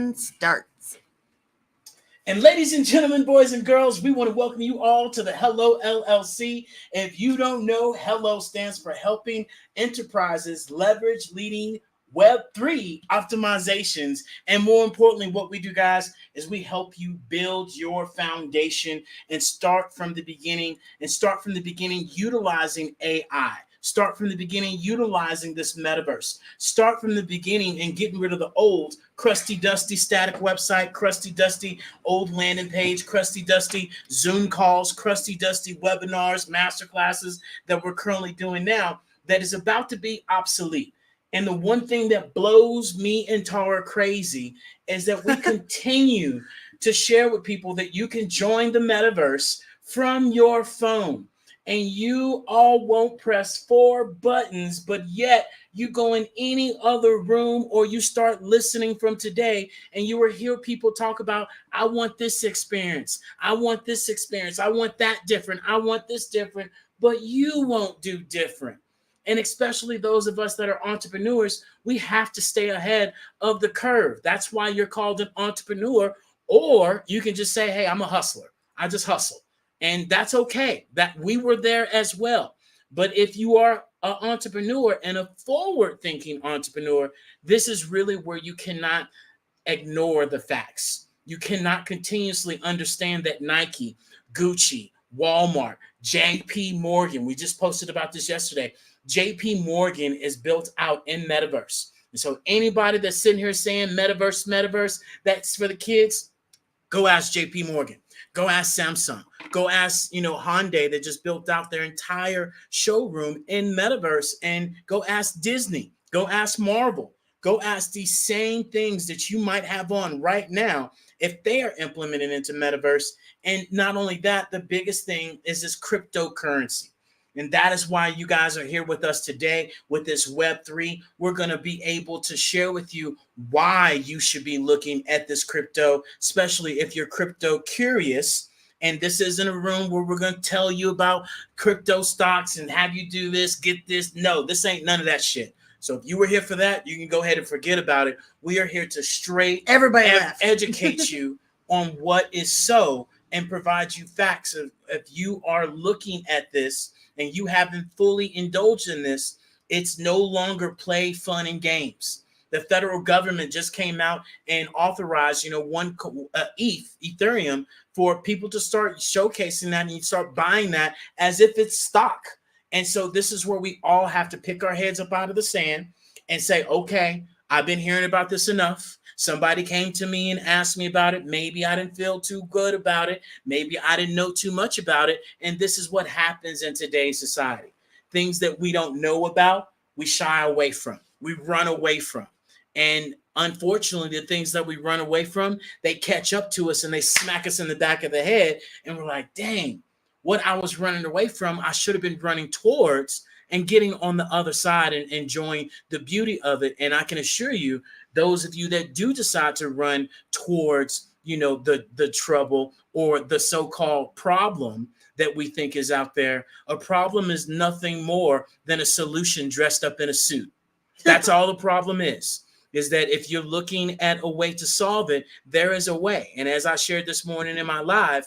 session starts. And ladies and gentlemen, boys and girls, we want to welcome you all to the Hello LLC. If you don't know, Hello stands for Helping Enterprises Leverage Leading Web3 Optimizations. And more importantly, what we do, guys, is we help you build your foundation and start from the beginning utilizing AI. Start from the beginning utilizing this metaverse. Start from the beginning and getting rid of the old crusty, dusty static website, crusty, dusty old landing page, crusty, dusty Zoom calls, crusty, dusty webinars, masterclasses that we're currently doing now that is about to be obsolete. And the one thing that blows me and Tara crazy is that we continue to share with people that you can join the metaverse from your phone. And you all won't press 4 buttons, but yet you go in any other room or you start listening from today and you will hear people talk about, I want this experience. I want this experience. I want that different. I want this different, but you won't do different. And especially those of us that are entrepreneurs, we have to stay ahead of the curve. That's why you're called an entrepreneur, or you can just say, hey, I'm a hustler. I just hustle. And that's okay. That we were there as well. But if you are an entrepreneur and a forward-thinking entrepreneur, this is really where you cannot ignore the facts. You cannot continuously understand that Nike, Gucci, Walmart, JP Morgan, we just posted about this yesterday. JP Morgan is built out in metaverse. And so anybody that's sitting here saying metaverse, that's for the kids, go ask JP Morgan. Go ask Samsung. Go ask, Hyundai that just built out their entire showroom in metaverse. And go ask Disney. Go ask Marvel. Go ask these same things that you might have on right now if they are implemented into metaverse. And not only that, the biggest thing is this cryptocurrency. And that is why you guys are here with us today with this Web3. We're going to be able to share with you why you should be looking at this crypto, especially if you're crypto curious. And this isn't a room where we're going to tell you about crypto stocks and have you do this, get this. No, this ain't none of that shit. So if you were here for that, you can go ahead and forget about it. We are here to educate you on what is so and provide you facts. If you are looking at this and you haven't fully indulged in this, it's no longer play, fun, and games. The federal government just came out and authorized, Ethereum, for people to start showcasing that and you start buying that as if it's stock. And so this is where we all have to pick our heads up out of the sand and say, okay, I've been hearing about this enough. Somebody came to me and asked me about it. Maybe I didn't feel too good about it. Maybe I didn't know too much about it. And this is what happens in today's society. Things that we don't know about, we shy away from. We run away from. And unfortunately, the things that we run away from, they catch up to us and they smack us in the back of the head. And we're like, dang, what I was running away from, I should have been running towards and getting on the other side and enjoying the beauty of it. And I can assure you, those of you that do decide to run towards, the trouble or the so-called problem that we think is out there, a problem is nothing more than a solution dressed up in a suit. That's all the problem is that if you're looking at a way to solve it, there is a way. And as I shared this morning in my live,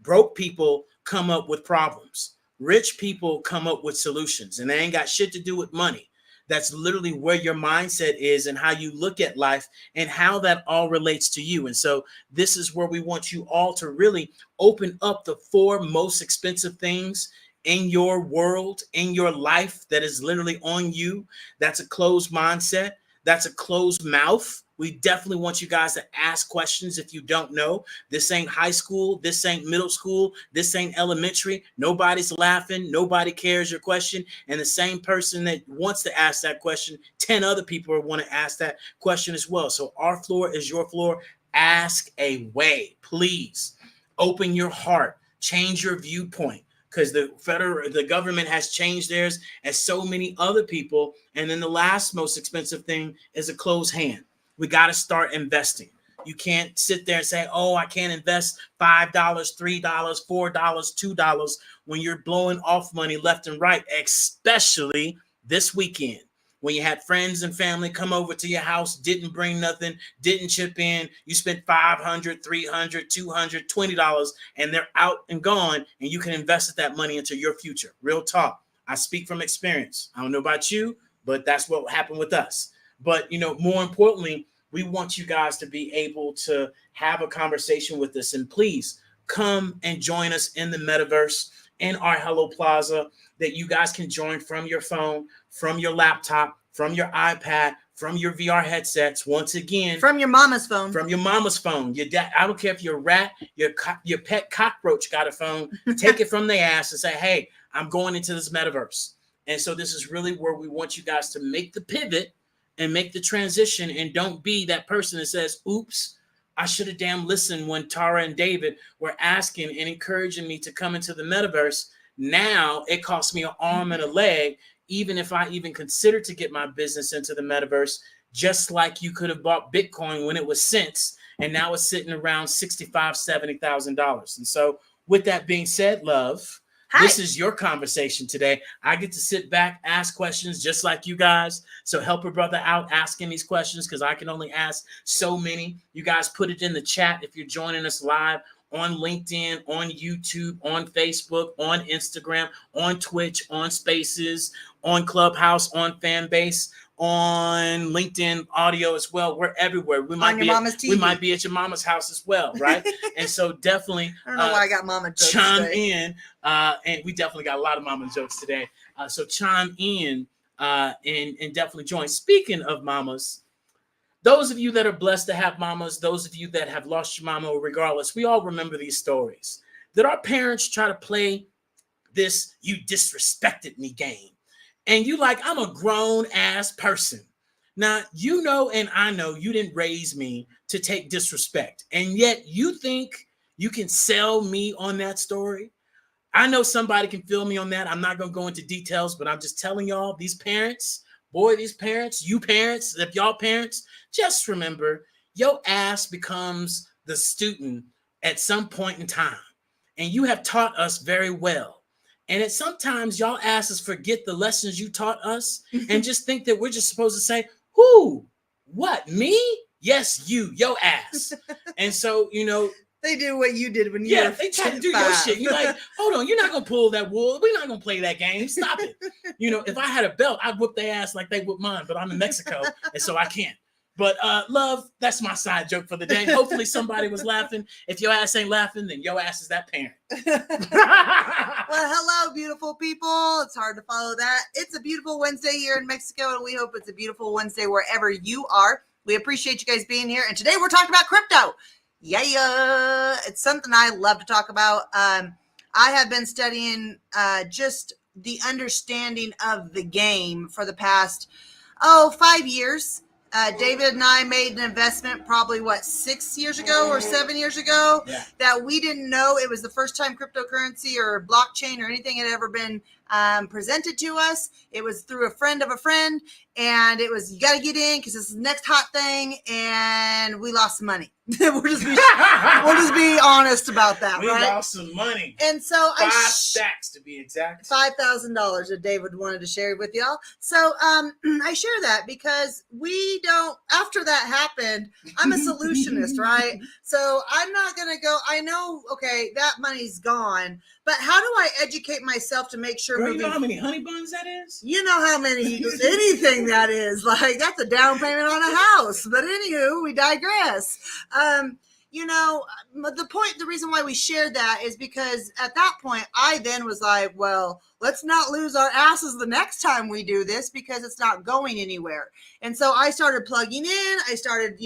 broke people come up with problems. Rich people come up with solutions, and they ain't got shit to do with money. That's literally where your mindset is and how you look at life and how that all relates to you. And so this is where we want you all to really open up the 4 most expensive things in your world, in your life, that is literally on you. That's a closed mindset. That's a closed mouth. We definitely want you guys to ask questions if you don't know. This ain't high school. This ain't middle school. This ain't elementary. Nobody's laughing. Nobody cares your question. And the same person that wants to ask that question, 10 other people want to ask that question as well. So our floor is your floor. Ask away, please. Open your heart. Change your viewpoint. Because the government has changed theirs as so many other people. And then the last most expensive thing is a closed hand. We got to start investing. You can't sit there and say, oh, I can't invest $5, $3, $4, $2 when you're blowing off money left and right, especially this weekend when you had friends and family come over to your house, didn't bring nothing, didn't chip in, you spent $500, $300, $200, $20, and they're out and gone, and you can invest that money into your future. Real talk. I speak from experience. I don't know about you, but that's what happened with us. But, more importantly, we want you guys to be able to have a conversation with us. And please come and join us in the metaverse, in our Hello Plaza, that you guys can join from your phone, from your laptop, from your iPad, from your VR headsets. Once again, from your mama's phone. From your mama's phone. Your dad, I don't care if your rat, your pet cockroach got a phone. Take it from their ass and say, hey, I'm going into this metaverse. And so this is really where we want you guys to make the pivot and make the transition, and don't be that person that says, oops, I should have damn listened when Tara and David were asking and encouraging me to come into the metaverse. Now it costs me an arm and a leg, even if I even considered to get my business into the metaverse, just like you could have bought Bitcoin when it was cents, and now it's sitting around $65,000, $70,000. And so with that being said, love, hi. This is your conversation today. I get to sit back, ask questions just like you guys. So help a brother out asking these questions, because I can only ask so many. You guys put it in the chat if you're joining us live on LinkedIn, on YouTube, on Facebook, on Instagram, on Twitch, on Spaces, on Clubhouse, on Fanbase, on LinkedIn audio as well. We're everywhere. We might be at your mama's house as well, right? And so definitely, I don't know why I got mama jokes chime today. in, and we definitely got a lot of mama jokes today. So chime in and definitely join. Speaking of mamas, those of you that are blessed to have mamas, those of you that have lost your mama, regardless, we all remember these stories that our parents try to play this "you disrespected me" game. And you like, I'm a grown ass person. Now, and I know you didn't raise me to take disrespect. And yet you think you can sell me on that story. I know somebody can feel me on that. I'm not going to go into details, but I'm just telling y'all, these parents, you parents, if y'all parents, just remember your ass becomes the student at some point in time. And you have taught us very well. And at sometimes y'all asses forget the lessons you taught us and just think that we're just supposed to say, who? What? Me? Yes, your ass. And so, they do what you did when you were they try to do your shit. You're like, hold on, you're not gonna pull that wool. We're not gonna play that game. Stop it. If I had a belt, I'd whoop their ass like they whoop mine, but I'm in Mexico, and so I can't. But love, that's my side joke for the day. Hopefully somebody was laughing. If your ass ain't laughing, then your ass is that parent. Well, hello, beautiful people. It's hard to follow that. It's a beautiful Wednesday here in Mexico, and we hope it's a beautiful Wednesday wherever you are. We appreciate you guys being here. And today we're talking about crypto. Yeah. It's something I love to talk about. I have been studying just the understanding of the game for the past, 5 years. David and I made an investment probably 6 years ago or 7 years ago that we didn't know it was the first time cryptocurrency or blockchain or anything had ever been presented to us. It was through a friend of a friend, and it was, you got to get in because it's the next hot thing, and we lost some money. we'll just be honest about that. We right? lost some money. And so five stacks to be exact. $5,000 that David wanted to share with y'all. So I share that because we don't, after that happened, I'm a solutionist, right? So I'm not going to go, I know, okay, that money's gone, but how do I educate myself to make sure? Girl, you know how many honey buns that is? You know how many, anything that is. Like, that's a down payment on a house. But anywho, we digress. The reason why we shared that is because at that point, I then was like, well, let's not lose our asses the next time we do this because it's not going anywhere. And so I started plugging in. I started,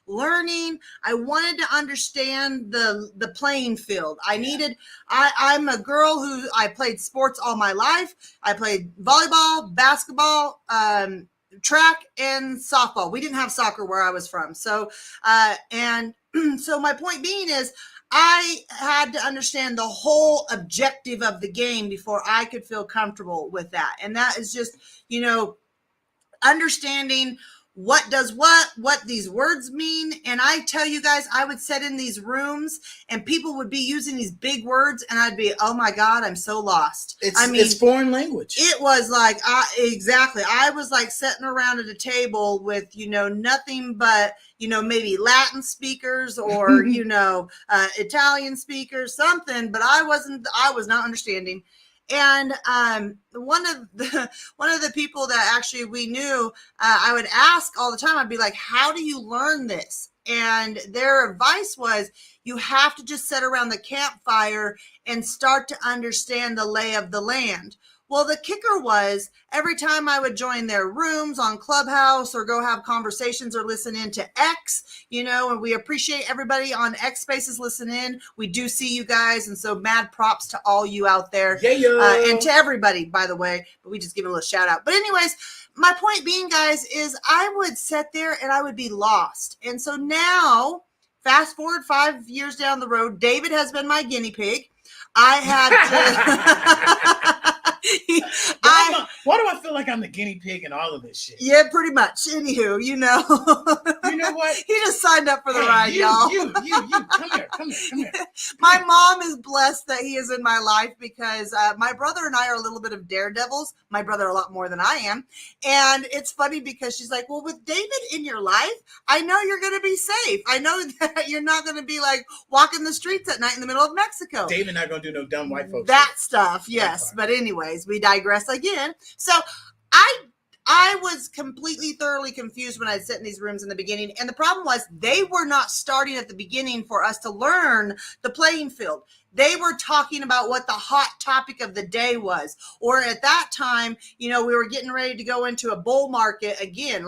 learning. I wanted to understand the playing field. I'm a girl who I played sports all my life. I played volleyball, basketball, track, and softball. We didn't have soccer where I was from. So, so my point being is I had to understand the whole objective of the game before I could feel comfortable with that. And that is just, understanding what does what these words mean. And I tell you guys, I would sit in these rooms and people would be using these big words and I'd be, oh my God, I'm so lost. It's foreign language. It was like, exactly. I was like sitting around at a table with, nothing but, maybe Latin speakers or, Italian speakers, something, but I was not understanding. And one of the people that actually we knew, I would ask all the time, I'd be like, how do you learn this? And their advice was, you have to just sit around the campfire and start to understand the lay of the land. Well, the kicker was every time I would join their rooms on Clubhouse or go have conversations or listen in to X, and we appreciate everybody on X Spaces listen in. We do see you guys. And so mad props to all you out there. And to everybody, by the way, but we just give a little shout out. But anyways, my point being, guys, is I would sit there and I would be lost. And so now, fast forward 5 years down the road, David has been my guinea pig. I had to... Why do I feel like I'm the guinea pig in all of this shit? Yeah, pretty much. Anywho, You know what? He just signed up for the ride, y'all. You. Come here. My mom is blessed that he is in my life because my brother and I are a little bit of daredevils. My brother a lot more than I am. And it's funny because she's like, well, with David in your life, I know you're going to be safe. I know that you're not going to be like walking the streets at night in the middle of Mexico. David not going to do no dumb white folks. That stuff, yes. But anyways, we digress again. So I was thoroughly confused when I'd sit in these rooms in the beginning. And the problem was they were not starting at the beginning for us to learn the playing field. They were talking about what the hot topic of the day was. Or at that time, we were getting ready to go into a bull market again,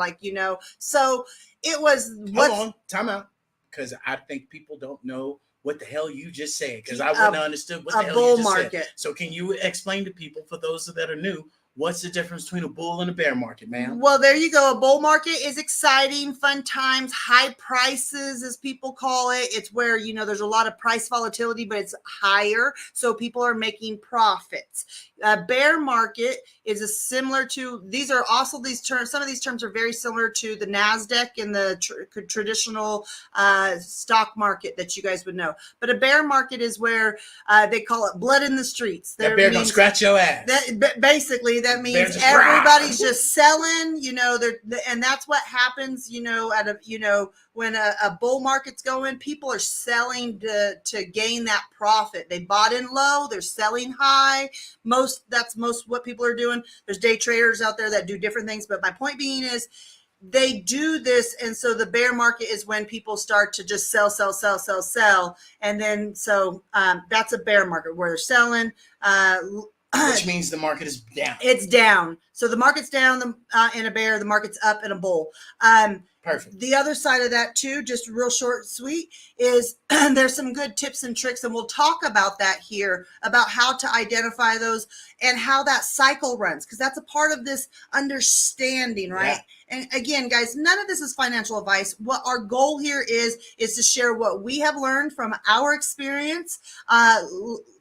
so it was. Hold on, time out. Because I think people don't know what the hell you just said. Because I wouldn't have understood what the hell you just said. So can you explain to people, for those that are new, what's the difference between a bull and a bear market, ma'am? Well, there you go. A bull market is exciting, fun times, high prices, as people call it. It's where, there's a lot of price volatility, but it's higher. So people are making profits. A bear market is similar to, these are also these terms. Some of these terms are very similar to the NASDAQ and the traditional stock market that you guys would know. But a bear market is where they call it blood in the streets. That bear gonna scratch your ass. Basically, that means everybody's just selling, and that's what happens, when a bull market's going, people are selling to gain that profit. They bought in low, they're selling high. That's most what people are doing. There's day traders out there that do different things. But my point being is they do this. And so the bear market is when people start to just sell. And then, that's a bear market where they're selling, which means the market is down. It's down. So the market's down in a bear, the market's up in a bull. Perfect. The other side of that too, just real short and sweet, is there's some good tips and tricks, and we'll talk about that here, about how to identify those and how that cycle runs, because that's a part of this understanding, right? Yeah. And again, guys, none of this is financial advice. What our goal here is to share what we have learned from our experience,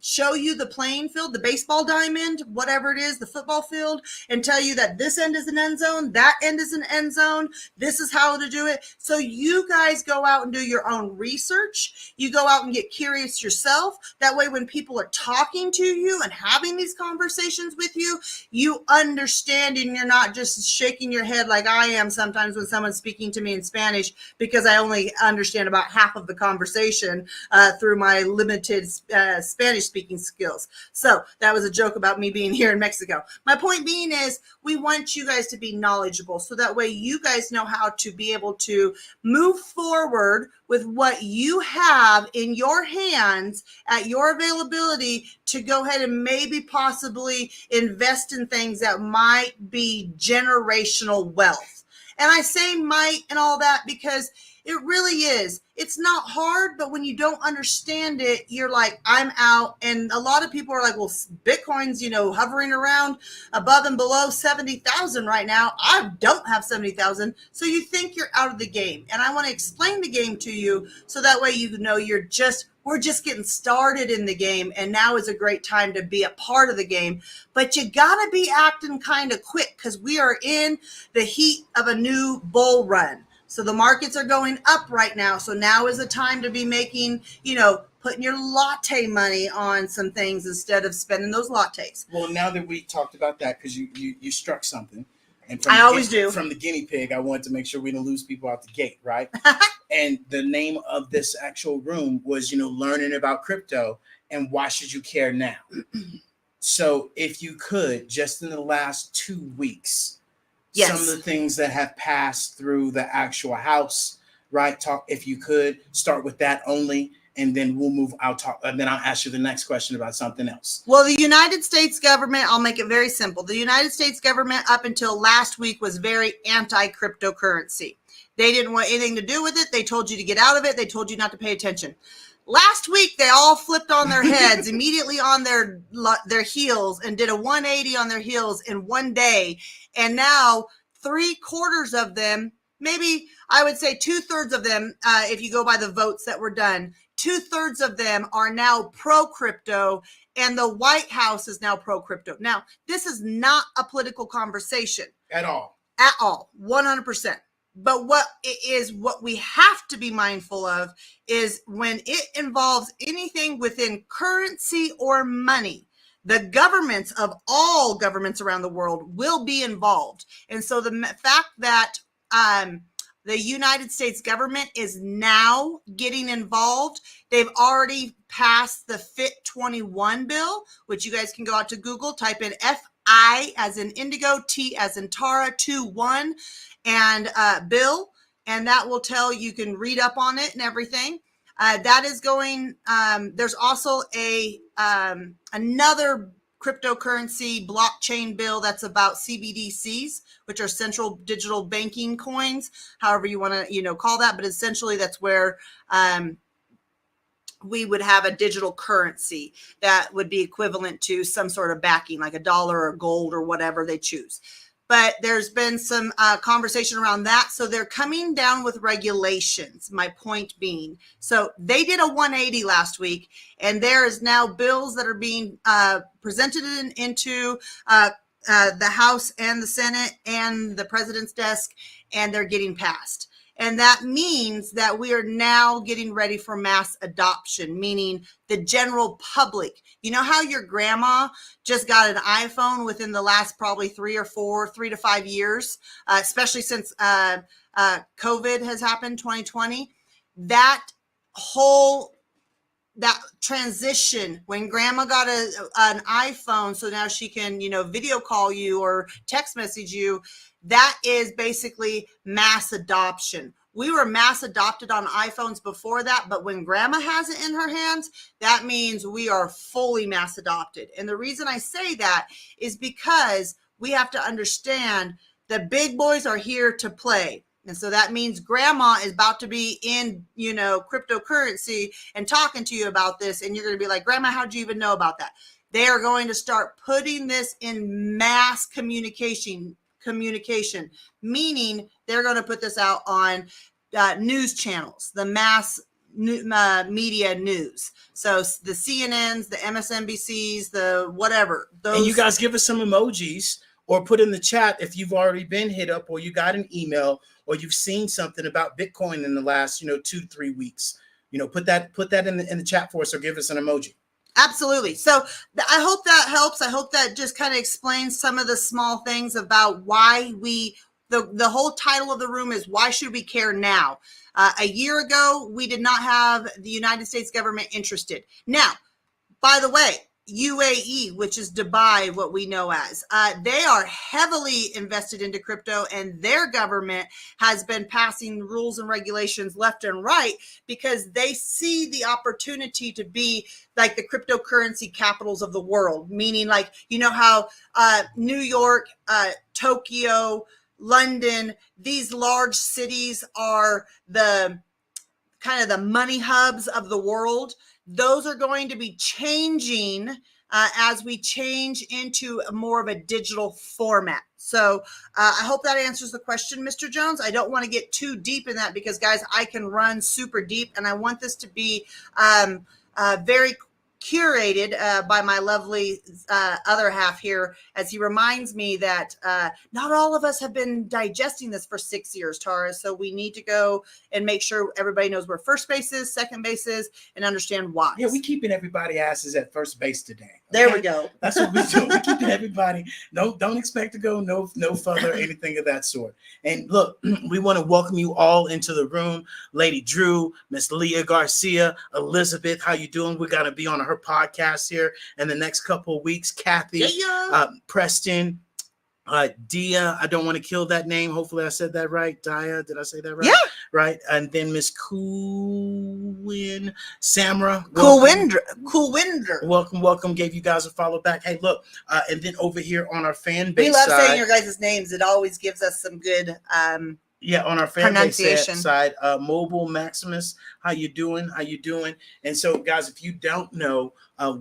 show you the playing field, the baseball diamond, whatever it is, the football field, and tell you that this end is an end zone, that end is an end zone, this is how to do it. So you guys go out and do your own research. You go out and get curious yourself. That way, when people are talking to you and having these conversations with you, you understand and you're not just shaking your head like I am sometimes when someone's speaking to me in Spanish, because I only understand about half of the conversation through my limited Spanish speaking skills. So that was a joke about me being here in Mexico. My point being is we want you guys to be knowledgeable, so that way you guys know how to be able to move forward with what you have in your hands at your availability to go ahead and maybe possibly invest in things that might be generational wealth. And I say might and all that because it really is. It's not hard, but when you don't understand it, you're like, I'm out. And a lot of people are like, well, Bitcoin's, hovering around above and below 70,000 right now. I don't have 70,000. So you think you're out of the game. And I want to explain the game to you so that way you're just we're just getting started in the game, and now is a great time to be a part of the game. But you gotta be acting kind of quick because we are in the heat of a new bull run. So the markets are going up right now. So now is the time to be making, putting your latte money on some things instead of spending those lattes. Well, now that we talked about that, because you struck something. And I always do. From the guinea pig, I wanted to make sure we didn't lose people out the gate, right? And the name of this actual room was, learning about crypto and why should you care now? So if you could, just in the last 2 weeks, yes, some of the things that have passed through the actual house, right? If you could start with that only, and then we'll move. And then I'll ask you the next question about something else. Well, the United States government, I'll make it very simple. The United States government up until last week was very anti-cryptocurrency. They didn't want anything to do with it. They told you to get out of it. They told you not to pay attention. Last week, they all flipped on their heads, immediately on their heels, and did a 180 on their heels in one day. And now 3/4 of them, maybe I would say 2/3 of them, if you go by the votes that were done, 2/3 of them are now pro-crypto, and the White House is now pro-crypto. Now, this is not a political conversation. At all. 100%. But what we have to be mindful of is when it involves anything within currency or money, the governments of all governments around the world will be involved. And so the fact that the United States government is now getting involved, they've already passed the FIT21 bill, which you guys can go out to Google, type in FI as in indigo, T as in Tara, 21, and bill, and that will tell you can read up on it and everything. That is going. There's also another cryptocurrency blockchain bill that's about CBDCs, which are central digital banking coins, however you want to call that. But essentially, that's where we would have a digital currency that would be equivalent to some sort of backing, like a dollar or gold or whatever they choose. But there's been some conversation around that. So they're coming down with regulations, my point being. So they did a 180 last week, and there is now bills that are being presented into the House and the Senate and the president's desk, and they're getting passed. And that means that we are now getting ready for mass adoption, meaning the general public. You know how your grandma just got an iPhone within the last probably 3 to 5 years, especially since COVID has happened, 2020? That transition when grandma got an iPhone, so now she can, video call you or text message you, that is basically mass adoption. We were mass adopted on iPhones before that, but when grandma has it in her hands, that means we are fully mass adopted. And the reason I say that is because we have to understand the big boys are here to play. And so that means grandma is about to be in, cryptocurrency and talking to you about this. And you're going to be like, Grandma, how'd you even know about that? They are going to start putting this in mass communication, meaning they're going to put this out on news channels, the mass media news. So the CNNs, the MSNBCs, the whatever. And you guys give us some emojis or put in the chat if you've already been hit up or you got an email or you've seen something about Bitcoin in the last, 2-3 weeks. Put that in the chat for us or give us an emoji. Absolutely. So I hope that helps. I hope that just kind of explains some of the small things about why the whole title of the room is why should we care now? A year ago, we did not have the United States government interested. Now, by the way, UAE, which is Dubai, what we know as, they are heavily invested into crypto, and their government has been passing rules and regulations left and right because they see the opportunity to be like the cryptocurrency capitals of the world, meaning like, how New York, Tokyo, London, these large cities are the kind of the money hubs of the world. Those are going to be changing as we change into more of a digital format. So I hope that answers the question, Mr. Jones. I don't want to get too deep in that because, guys, I can run super deep, and I want this to be very curated by my lovely other half here, as he reminds me that not all of us have been digesting this for 6 years, Tara. So we need to go and make sure everybody knows where first base is, second base is, and understand why. Yeah, we keeping everybody asses at first base today. Okay? There we go. That's what we do. We keeping everybody. Don't expect to go no further, anything of that sort. And look, we want to welcome you all into the room. Lady Drew, Miss Leah Garcia, Elizabeth, how you doing? We're gonna be on her podcast here in the next couple of weeks. Kathy, Preston, Dia, I don't want to kill that name. Hopefully I said that right. Dia, did I say that right? Yeah. Right. And then Miss Coolwin, Samra. Coolwinder. Welcome. Gave you guys a follow back. Hey, look. And then over here on our fan base we love side, saying your guys' names. It always gives us some good on our fan base side, Mobile Maximus, how you doing? And so, guys, if you don't know,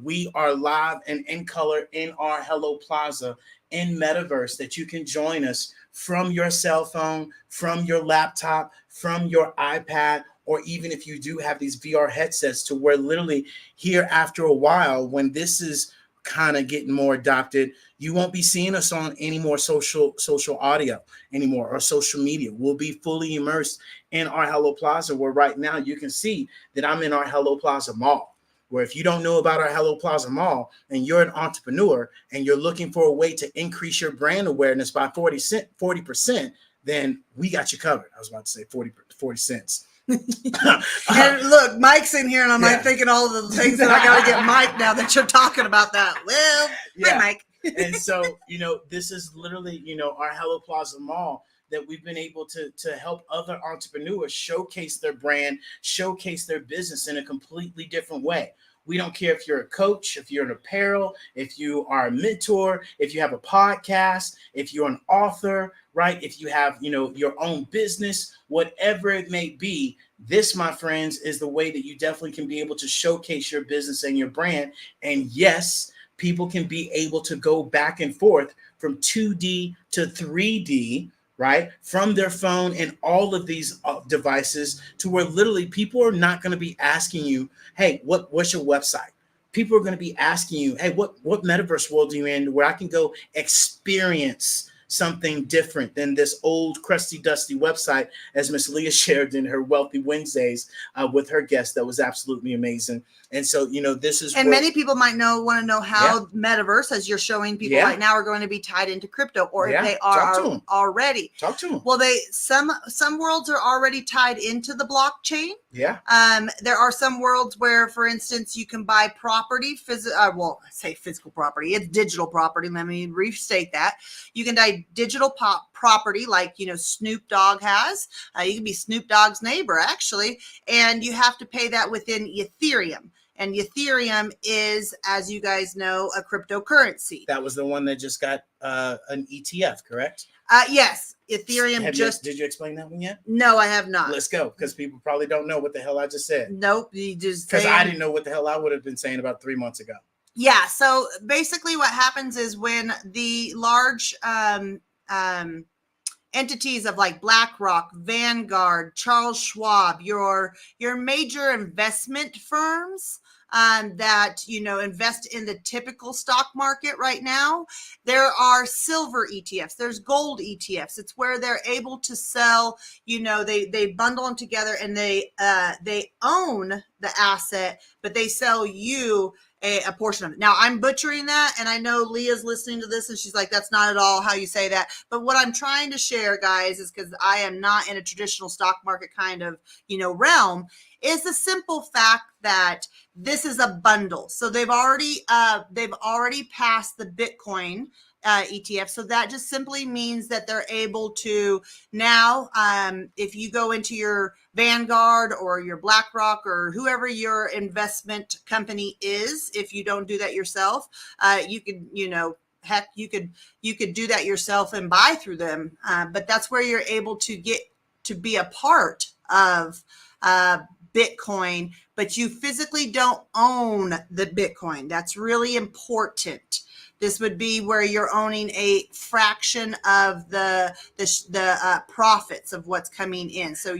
we are live and in color in our Hello Plaza in Metaverse, that you can join us from your cell phone, from your laptop, from your iPad, or even if you do have these VR headsets, to where literally here after a while, when this is kind of getting more adopted, you won't be seeing us on any more social audio anymore, or social media. We'll be fully immersed in our Hello Plaza, where right now you can see that I'm in our Hello Plaza Mall, where if you don't know about our Hello Plaza Mall and you're an entrepreneur and you're looking for a way to increase your brand awareness by 40%, then we got you covered. I was about to say 40 cents. And look, Mike's in here, and I'm like thinking all of the things that I got to get Mike now that you're talking about that. Well, hi, Mike. And so, this is literally, our Hello Plaza Mall, that we've been able to help other entrepreneurs showcase their brand, showcase their business in a completely different way. We don't care if you're a coach, if you're an apparel, if you are a mentor, if you have a podcast, if you're an author, right? If you have, your own business, whatever it may be, this, my friends, is the way that you definitely can be able to showcase your business and your brand. And yes, people can be able to go back and forth from 2D to 3D, right? From their phone and all of these devices, to where literally people are not going to be asking you, hey, what's your website? People are going to be asking you, hey, what metaverse world are you in, where I can go experience something different than this old crusty dusty website, as Miss Leah shared in her Wealthy Wednesdays with her guest. That was absolutely amazing. And so, this is, and many people might want to know how Metaverse, as you're showing people right now, are going to be tied into crypto, or if they are already. Talk to them. Well, some worlds are already tied into the blockchain. Yeah. There are some worlds where, for instance, you can buy property, I say physical property, it's digital property. Let me restate that. You can buy digital property like, Snoop Dogg has. You can be Snoop Dogg's neighbor, actually, and you have to pay that within Ethereum. And Ethereum is, as you guys know, a cryptocurrency. That was the one that just got an ETF, correct? Yes. Ethereum did you explain that one yet? No, I have not. Let's go, because people probably don't know what the hell I just said. Nope. Because I didn't know what the hell I would have been saying about 3 months ago. Yeah. So basically what happens is when the large entities of like BlackRock, Vanguard, Charles Schwab, your major investment firms that, invest in the typical stock market right now, there are silver ETFs, there's gold ETFs. It's where they're able to sell, they bundle them together, and they own the asset, but they sell you a portion of it. Now, I'm butchering that, and I know Leah's listening to this, and she's like, that's not at all how you say that. But what I'm trying to share, guys, is because I am not in a traditional stock market kind of, realm, is the simple fact that this is a bundle. So they've already passed the Bitcoin ETF. So that just simply means that they're able to now, if you go into your Vanguard or your BlackRock or whoever your investment company is, if you don't do that yourself, you could, heck, you could do that yourself and buy through them. But that's where you're able to get to be a part of Bitcoin, but you physically don't own the Bitcoin. That's really important. This would be where you're owning a fraction of the profits of what's coming in. So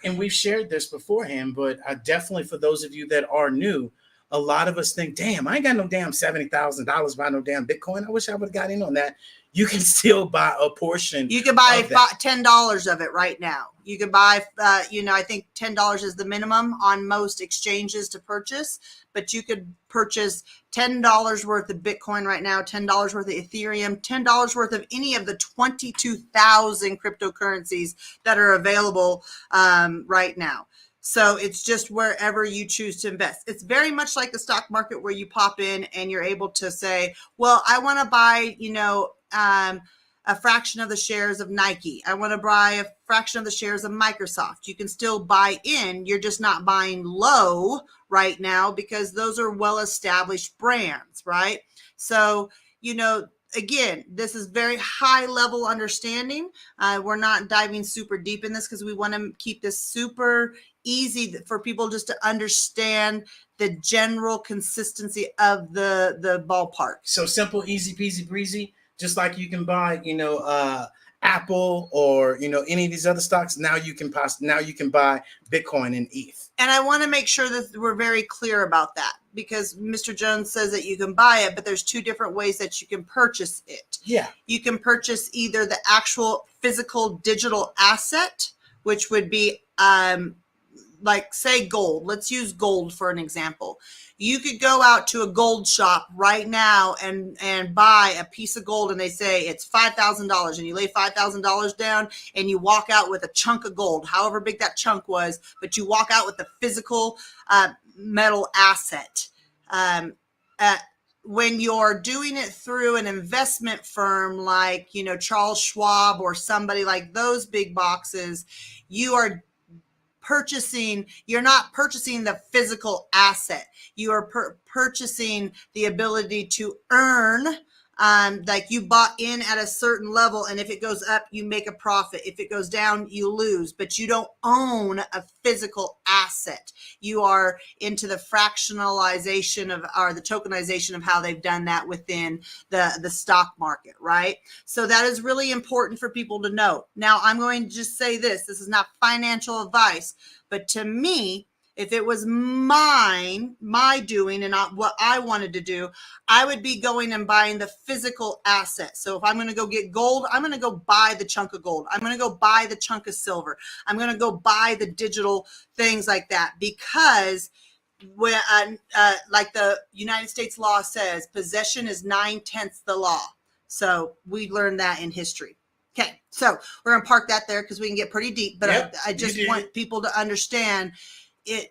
and we've shared this beforehand, but definitely for those of you that are new, a lot of us think, damn, I ain't got no damn $70,000 buy no damn Bitcoin. I wish I would have got in on that. You can still buy a portion. You can buy of that. $10 of it right now. You can buy, I think $10 is the minimum on most exchanges to purchase, but you could purchase $10 worth of Bitcoin right now, $10 worth of Ethereum, $10 worth of any of the 22,000 cryptocurrencies that are available right now. So it's just wherever you choose to invest. It's very much like the stock market where you pop in and you're able to say, well, I want to buy, a fraction of the shares of Nike. I want to buy a fraction of the shares of Microsoft. You can still buy in. You're just not buying low right now because those are well-established brands, right? So, again, this is very high level understanding. We're not diving super deep in this because we want to keep this super easy for people just to understand the general consistency of the ballpark. So simple, easy peasy breezy. Just like you can buy, Apple or any of these other stocks. Now you can buy Bitcoin and ETH. And I want to make sure that we're very clear about that because Mr. Jones says that you can buy it, but there's two different ways that you can purchase it. Yeah. You can purchase either the actual physical digital asset, which would be like say gold. Let's use gold for an example. You could go out to a gold shop right now and buy a piece of gold and they say it's $5,000 and you lay $5,000 down and you walk out with a chunk of gold, however big that chunk was, but you walk out with the physical metal asset. When you're doing it through an investment firm like, Charles Schwab or somebody like those big boxes, you're not purchasing the physical asset. You are purchasing the ability to earn, like you bought in at a certain level. And if it goes up, you make a profit. If it goes down, you lose, but you don't own a physical asset. You are into the fractionalization or the tokenization of how they've done that within the stock market, right? So that is really important for people to know. Now, I'm going to just say this is not financial advice, but to me, if it was my doing and not what I wanted to do, I would be going and buying the physical asset. So if I'm going to go get gold, I'm going to go buy the chunk of gold. I'm going to go buy the chunk of silver. I'm going to go buy the digital things like that because when, like the United States law says, possession is 9/10 the law. So we learned that in history. Okay, so we're going to park that there because we can get pretty deep, but yep, I just want people to understand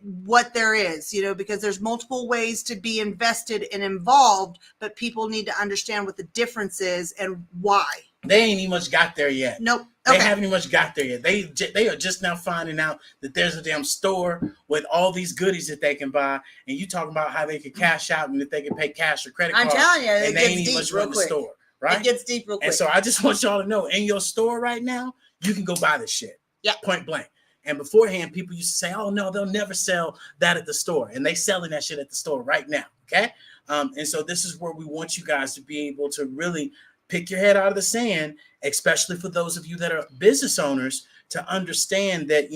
what there is, because there's multiple ways to be invested and involved, but people need to understand what the difference is and why. They ain't even much got there yet. Nope. They haven't even much got there yet. They are just now finding out that there's a damn store with all these goodies that they can buy, and you talking about how they can cash out and that they can pay cash or credit card. I'm telling you, and they ain't even much in the store, right? It gets deep real quick. And so I just want y'all to know, in your store right now, you can go buy this shit. Yeah. Point blank. And beforehand, people used to say, oh, no, they'll never sell that at the store. And they selling that shit at the store right now, okay? And so this is where we want you guys to be able to really pick your head out of the sand, especially for those of you that are business owners, to understand that,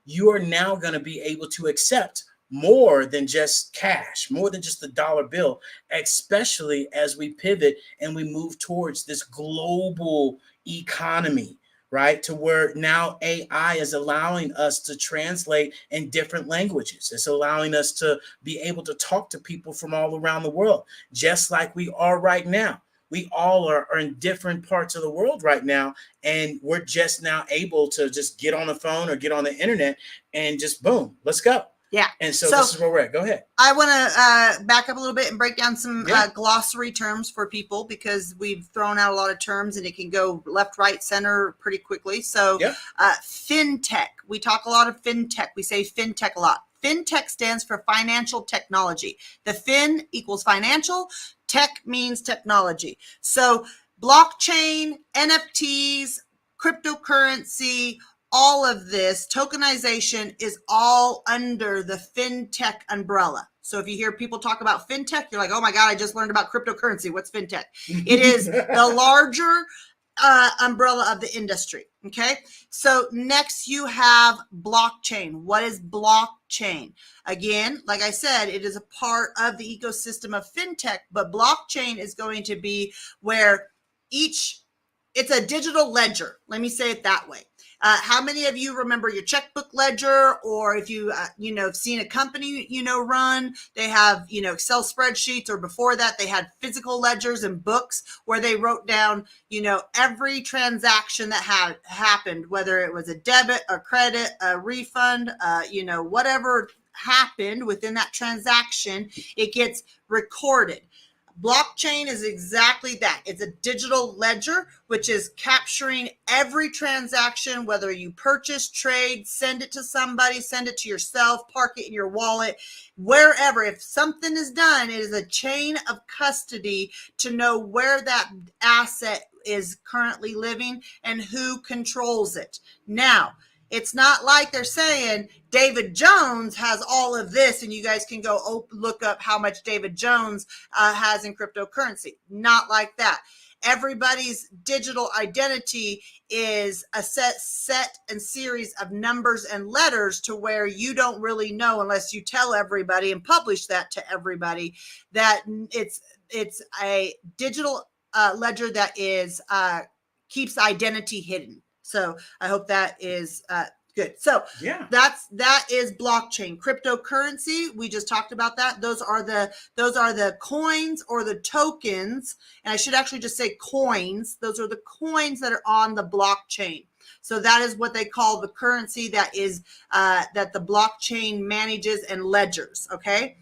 you are now going to be able to accept more than just cash, more than just the dollar bill, especially as we pivot and we move towards this global economy. Right, to where now AI is allowing us to translate in different languages. It's allowing us to be able to talk to people from all around the world, just like we are right now. We all are in different parts of the world right now, and we're just now able to just get on the phone or get on the internet and just boom, let's go. Yeah. And so this is where we're at. Go ahead. I want to back up a little bit and break down some glossary terms for people because we've thrown out a lot of terms and it can go left, right, center pretty quickly. So fintech, we talk a lot of fintech. We say fintech a lot. Fintech stands for financial technology. The fin equals financial. Tech means technology. So blockchain, NFTs, cryptocurrency, all of this tokenization is all under the fintech umbrella. So if you hear people talk about fintech, you're like, oh my God, I just learned about cryptocurrency. What's fintech? It is the larger umbrella of the industry. Okay. So next you have blockchain. What is blockchain? Again, like I said, it is a part of the ecosystem of fintech, but blockchain is going to be where it's a digital ledger. Let me say it that way. How many of you remember your checkbook ledger, or if you, have seen a company, run, they have, Excel spreadsheets, or before that they had physical ledgers and books where they wrote down, every transaction that had happened, whether it was a debit, a credit, a refund, whatever happened within that transaction, it gets recorded. Blockchain is exactly that. It's a digital ledger, which is capturing every transaction, whether you purchase, trade, send it to somebody, send it to yourself, park it in your wallet, wherever. If something is done, it is a chain of custody to know where that asset is currently living and who controls it. Now, it's not like they're saying David Jones has all of this and you guys can go look up how much David Jones has in cryptocurrency. Not like that. Everybody's digital identity is a set and series of numbers and letters to where you don't really know, unless you tell everybody and publish that to everybody, that it's a digital ledger that is keeps identity hidden. So I hope that is good. So yeah, that is blockchain. Cryptocurrency, we just talked about that. Those are the coins or the tokens, and I should actually just say coins. Those are the coins that are on the blockchain. So that is what they call the currency that is that the blockchain manages and ledgers. Okay.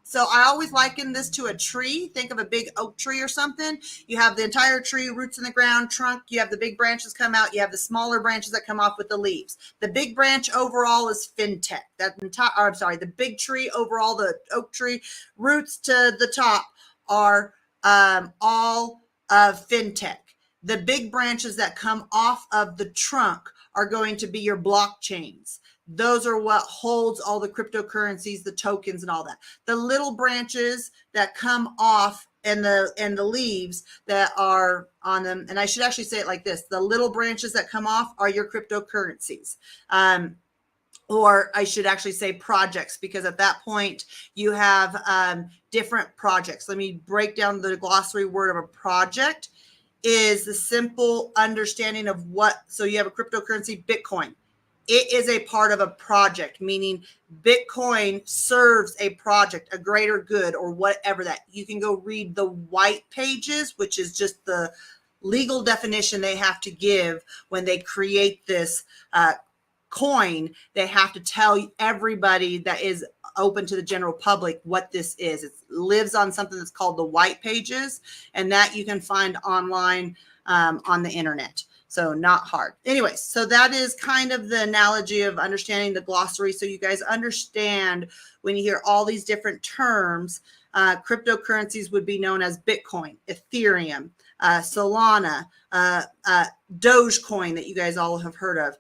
So I always liken this to a tree. Think of a big oak tree or something. You have the entire tree, roots in the ground, trunk. You have the big branches come out. You have the smaller branches that come off with the leaves. The big branch overall is fintech. The big tree overall, the oak tree, roots to the top are all of fintech. The big branches that come off of the trunk are going to be your blockchains. Those are what holds all the cryptocurrencies, the tokens, and all that. The little branches that come off and the leaves that are on them, and I should actually say it like this: the little branches that come off are your cryptocurrencies. Or I should actually say projects, because at that point you have different projects. Let me break down the glossary word of a project. Is the simple understanding of what, so you have a cryptocurrency, Bitcoin. It is a part of a project, meaning Bitcoin serves a project, a greater good, or whatever that. You can go read the white pages, which is just the legal definition they have to give when they create this coin. They have to tell everybody that is open to the general public what this is. It lives on something that's called the white pages, and that you can find online on the internet. So not hard. Anyways, so that is kind of the analogy of understanding the glossary. So you guys understand when you hear all these different terms, cryptocurrencies would be known as Bitcoin, Ethereum, Solana, Dogecoin that you guys all have heard of.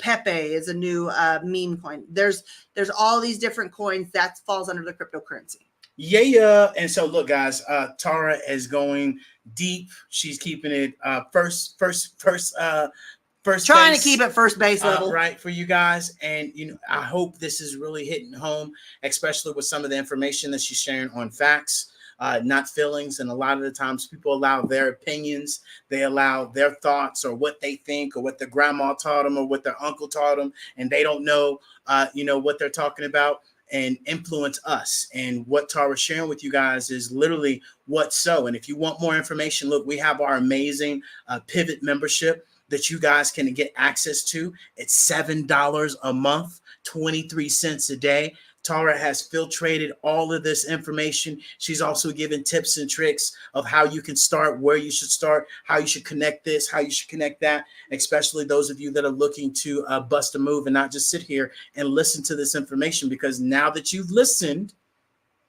Pepe is a new meme coin. There's all these different coins that falls under the cryptocurrency. Yeah. And so look, guys, Tara is going deep. She's keeping it first Trying base, to keep it first base level, right, for you guys. And I hope this is really hitting home, especially with some of the information that she's sharing on facts, not feelings. And a lot of the times people allow their opinions, they allow their thoughts or what they think or what their grandma taught them or what their uncle taught them, and they don't know what they're talking about, and influence us. And what Tara's sharing with you guys is literally what's so. And if you want more information, look, we have our amazing Pivot membership that you guys can get access to. It's $7 a month, 23 cents a day. Tara has filtrated all of this information. She's also given tips and tricks of how you can start, where you should start, how you should connect this, how you should connect that, especially those of you that are looking to bust a move and not just sit here and listen to this information. Because now that you've listened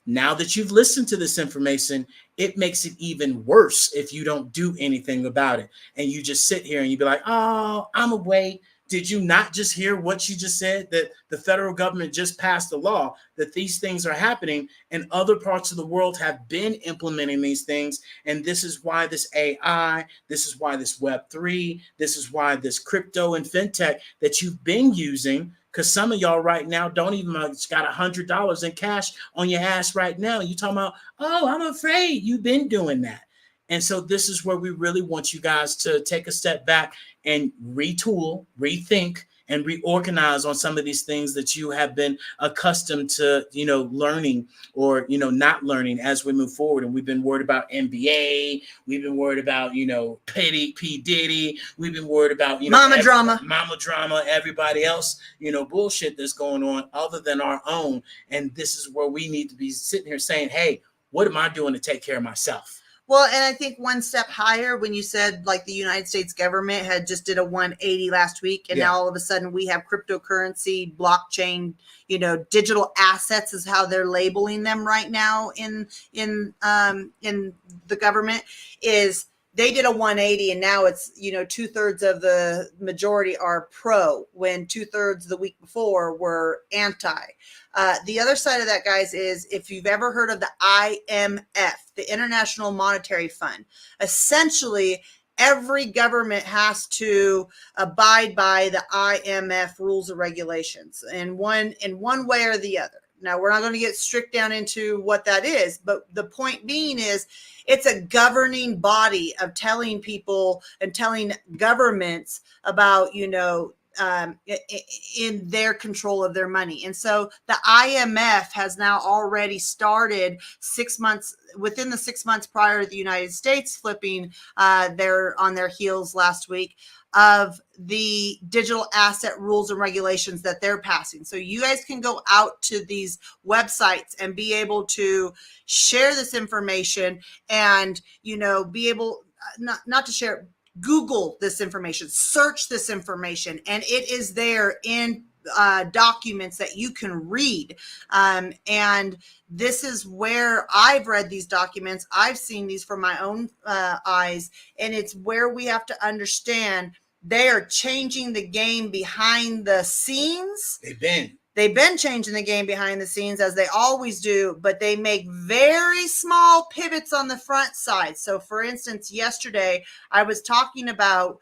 to this information, it makes it even worse if you don't do anything about it. And you just sit here and you be like, oh, I'm gonna wait. Did you not just hear what she just said, that the federal government just passed a law that these things are happening, and other parts of the world have been implementing these things? And this is why this AI, this is why this Web3, this is why this crypto and fintech that you've been using, because some of y'all right now don't even got $100 in cash on your ass right now. You talking about, oh, I'm afraid. You've been doing that. And so this is where we really want you guys to take a step back and retool, rethink, and reorganize on some of these things that you have been accustomed to, learning or, not learning as we move forward. And we've been worried about NBA. We've been worried about, P. Diddy. We've been worried about, mama drama, everybody else, bullshit that's going on other than our own. And this is where we need to be sitting here saying, hey, what am I doing to take care of myself? Well, and I think one step higher when you said like the United States government had just did a 180 last week, and now all of a sudden we have cryptocurrency, blockchain, digital assets is how they're labeling them right now in the government. Is they did a 180, and now it's 2/3 of the majority are pro, when 2/3 the week before were anti. The other side of that, guys, is if you've ever heard of the IMF, the International Monetary Fund, essentially every government has to abide by the IMF rules and regulations in one way or the other. Now, we're not going to get strict down into what that is, but the point being is it's a governing body of telling people and telling governments about, in their control of their money. And so the IMF has now already started within the 6 months prior to the United States flipping on their heels last week of the digital asset rules and regulations that they're passing. So you guys can go out to these websites and be able to share this information and, be able not to share, Google this information, search this information, and it is there in documents that you can read. And this is where I've read these documents. I've seen these from my own eyes, and it's where we have to understand they are changing the game behind the scenes. They've been changing the game behind the scenes, as they always do, but they make very small pivots on the front side. So for instance, yesterday I was talking about,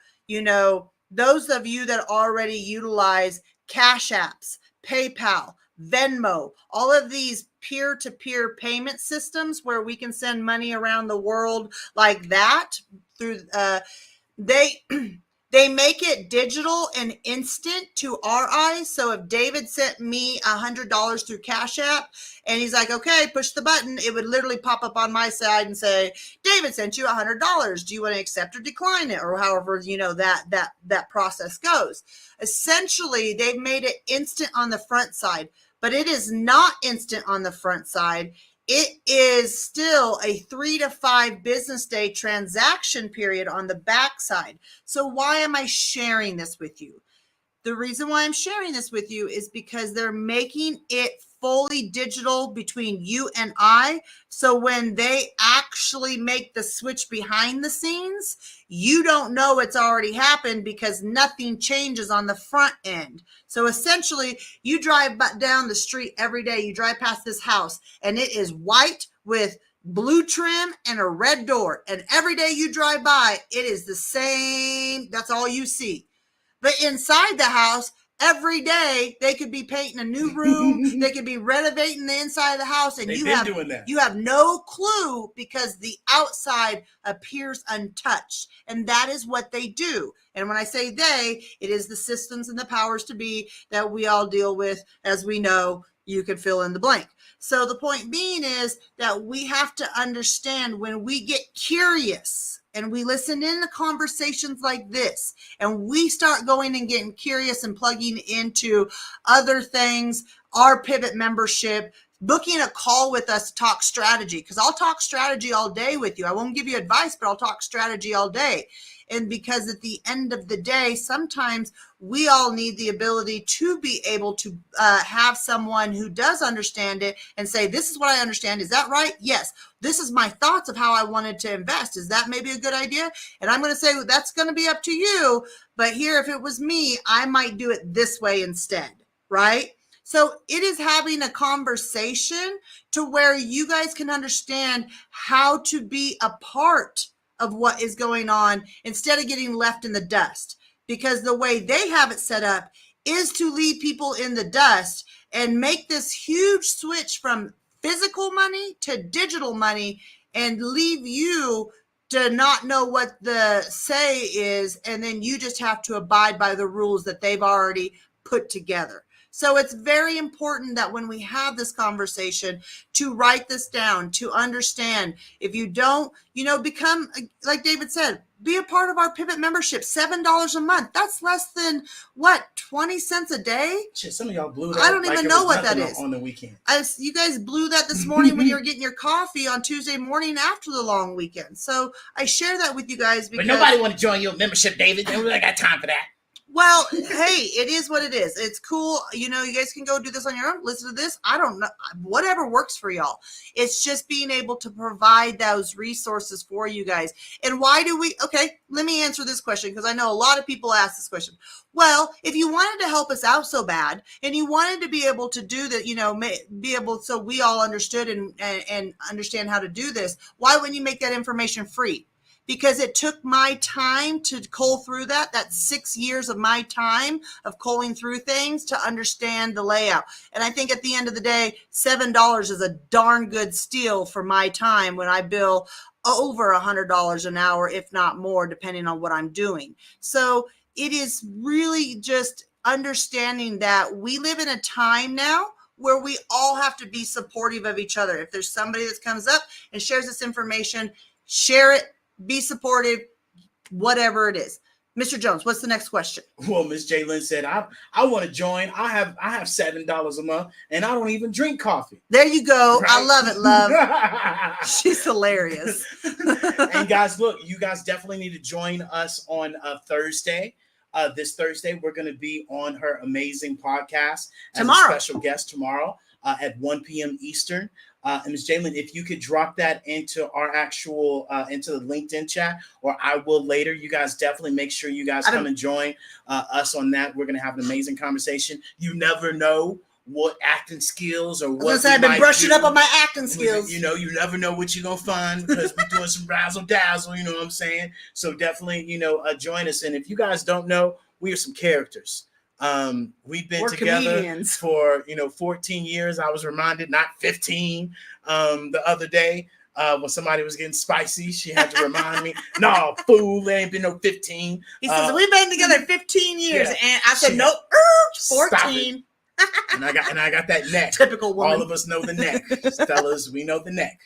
those of you that already utilize Cash Apps, PayPal, Venmo, all of these peer-to-peer payment systems where we can send money around the world like that through, they make it digital and instant to our eyes. So if David sent me $100 through Cash App and he's like, okay, push the button, it would literally pop up on my side and say, David sent you $100. Do you want to accept or decline it? Or however, that process goes. Essentially, they've made it instant on the front side, but it is not instant on the front side. It is still a 3 to 5 business day transaction period on the backside. So why am I sharing this with you? The reason why I'm sharing this with you is because they're making it fully digital between you and I. So when they actually make the switch behind the scenes, you don't know it's already happened because nothing changes on the front end. So essentially, you drive down the street every day, you drive past this house, and it is white with blue trim and a red door. And every day you drive by, it is the same. That's all you see. But inside the house, every day they could be painting a new room. They could be renovating the inside of the house, and you have no clue because the outside appears untouched. And that is what they do. And when I say they, it is the systems and the powers to be that we all deal with. As we know, you could fill in the blank. So the point being is that we have to understand, when we get curious and we listen in to conversations like this, and we start going and getting curious and plugging into other things, our Pivot membership, booking a call with us to talk strategy, because I'll talk strategy all day with you. I won't give you advice, but I'll talk strategy all day. And because at the end of the day, sometimes we all need the ability to be able to have someone who does understand it and say, this is what I understand. Is that right? Yes. This is my thoughts of how I wanted to invest. Is that maybe a good idea? And I'm going to say, well, that's going to be up to you. But here, if it was me, I might do it this way instead, right? So it is having a conversation to where you guys can understand how to be a part of what is going on instead of getting left in the dust, because the way they have it set up is to leave people in the dust and make this huge switch from physical money to digital money and leave you to not know what the say is. And then you just have to abide by the rules that they've already put together. So it's very important that when we have this conversation to write this down, to understand. If you don't, become, like David said, be a part of our Pivot membership, $7 a month. That's less than 20 cents a day. Shit, some of y'all blew that. I don't even know what that is. On the weekend. You guys blew that this morning when you were getting your coffee on Tuesday morning after the long weekend. So I share that with you guys because. But nobody want to join your membership, David. They really got time for that. Well, hey, it is what it is. It's cool. You guys can go do this on your own. Listen to this. I don't know. Whatever works for y'all. It's just being able to provide those resources for you guys. And why do we? Okay, let me answer this question because I know a lot of people ask this question. Well, if you wanted to help us out so bad and you wanted to be able to do that, be able so we all understood and understand how to do this, why wouldn't you make that information free? Because it took my time to cull through that 6 years of my time of culling through things to understand the layout. And I think at the end of the day, $7 is a darn good steal for my time when I bill over $100 an hour, if not more, depending on what I'm doing. So it is really just understanding that we live in a time now where we all have to be supportive of each other. If there's somebody that comes up and shares this information, share it. Be supportive, whatever it is. Mr. Jones, what's the next question? Well, Miss Jalen said, I want to join. I have $7 a month, and I don't even drink coffee. There you go. Right? I love it, love. She's hilarious. And guys, look, you guys definitely need to join us on Thursday. This Thursday, we're going to be on her amazing podcast as a special guest tomorrow at 1 p.m. Eastern. And Ms. Jalen, if you could drop that into our actual, into the LinkedIn chat, or I will later, you guys definitely make sure you guys come and join us on that. We're going to have an amazing conversation. You never know what acting skills or what I've been brushing up on my acting skills. You never know what you're going to find because we're doing some razzle dazzle, you know what I'm saying? So definitely, join us. And if you guys don't know, we are some characters. We've been together comedians for 14 years. I was reminded, not 15, the other day when somebody was getting spicy. She had to remind me, no, fool, there ain't been no 15. He says, we've been together 15 years. Yeah. And I said, nope, 14. And I got that neck. Typical woman. All of us know the neck. Fellas, we know the neck.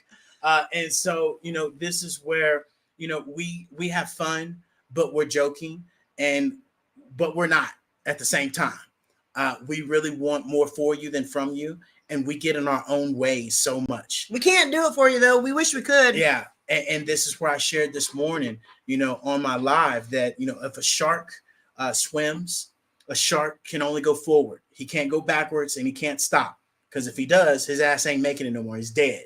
And so, this is where, we have fun, but we're joking, but we're not. At the same time, we really want more for you than from you, and we get in our own way so much. We can't do it for you, though. We wish we could. Yeah, and this is where I shared this morning, on my live that, if a shark swims, a shark can only go forward. He can't go backwards, and he can't stop, because if he does, his ass ain't making it no more. He's dead.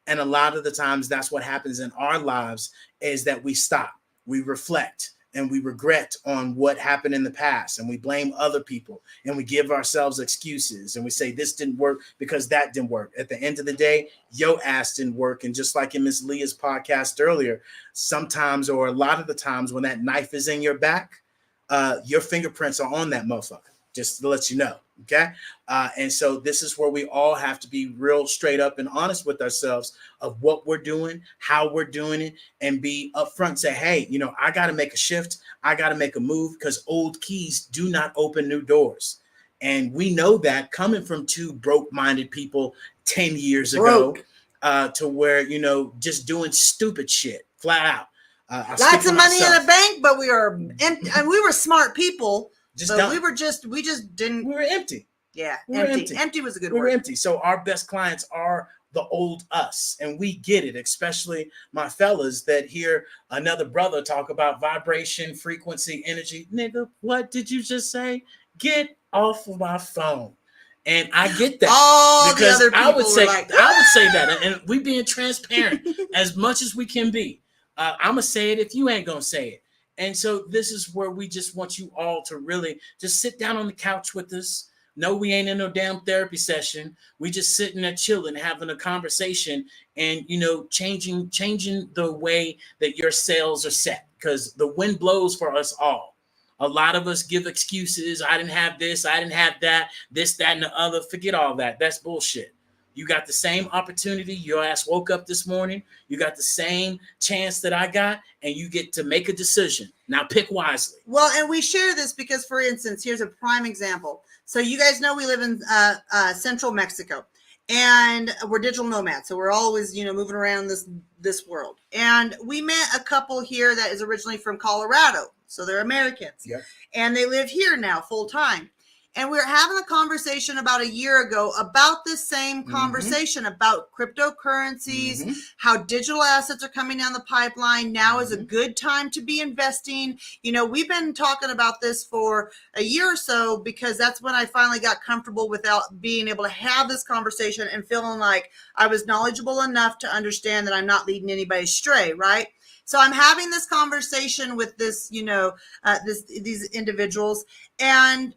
And a lot of the times, that's what happens in our lives is that we stop, we reflect, and we regret on what happened in the past, and we blame other people, and we give ourselves excuses, and we say this didn't work because that didn't work. At the end of the day, your ass didn't work. And just like in Miss Leah's podcast earlier, sometimes, or a lot of the times when that knife is in your back, your fingerprints are on that motherfucker, just to let you know. Okay. And so this is where we all have to be real straight up and honest with ourselves of what we're doing, how we're doing it, and be upfront. Say, hey, I got to make a shift. I got to make a move because old keys do not open new doors. And we know that coming from two broke-minded people 10 years ago to where, just doing stupid shit flat out. Lots of money in the bank, but we were smart people. We were empty. Yeah, We were empty. empty. Empty was a good We were word. empty. So our best clients are the old us, and we get it, especially my fellas that hear another brother talk about vibration, frequency, energy. Nigga, what did you just say? Get off of my phone. And I get that. All the Because other people I would say that, and we being transparent as much as we can be. I'm gonna say it if you ain't gonna say it. And so this is where we just want you all to really just sit down on the couch with us. No, we ain't in no damn therapy session. We just sitting there chilling, having a conversation, and changing the way that your sales are set. Because the wind blows for us all. A lot of us give excuses. I didn't have this. I didn't have that. This, that, and the other. Forget all that. That's bullshit. You got the same opportunity. Your ass woke up this morning. You got the same chance that I got, and you get to make a decision. Now pick wisely. Well, and we share this because, for instance, here's a prime example. So you guys know we live in central Mexico, and we're digital nomads. So we're always, moving around this world. And we met a couple here that is originally from Colorado. So they're Americans. Yeah. And they live here now full time. And we were having a conversation about a year ago about this same conversation about cryptocurrencies, how digital assets are coming down the pipeline. Now is a good time to be investing. We've been talking about this for a year or so because that's when I finally got comfortable without being able to have this conversation and feeling like I was knowledgeable enough to understand that I'm not leading anybody astray, right? So I'm having this conversation with this, these individuals, and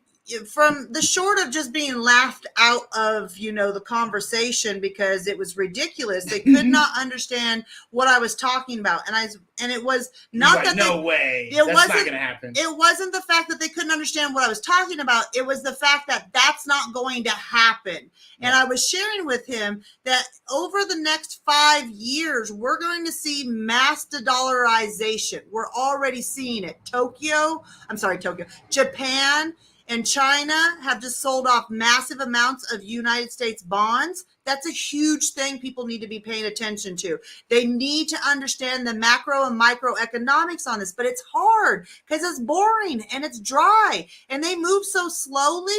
from the short of just being laughed out of, the conversation because it was ridiculous. They could not understand what I was talking about. And it was not that no way. That's not going to happen. It wasn't the fact that they couldn't understand what I was talking about. It was the fact that that's not going to happen. And I was sharing with him that over the next 5 years, we're going to see mass de-dollarization. We're already seeing it. Japan and China have just sold off massive amounts of United States bonds. That's a huge thing people need to be paying attention to. They need to understand the macro and microeconomics on this, but it's hard because it's boring and it's dry. And they move so slowly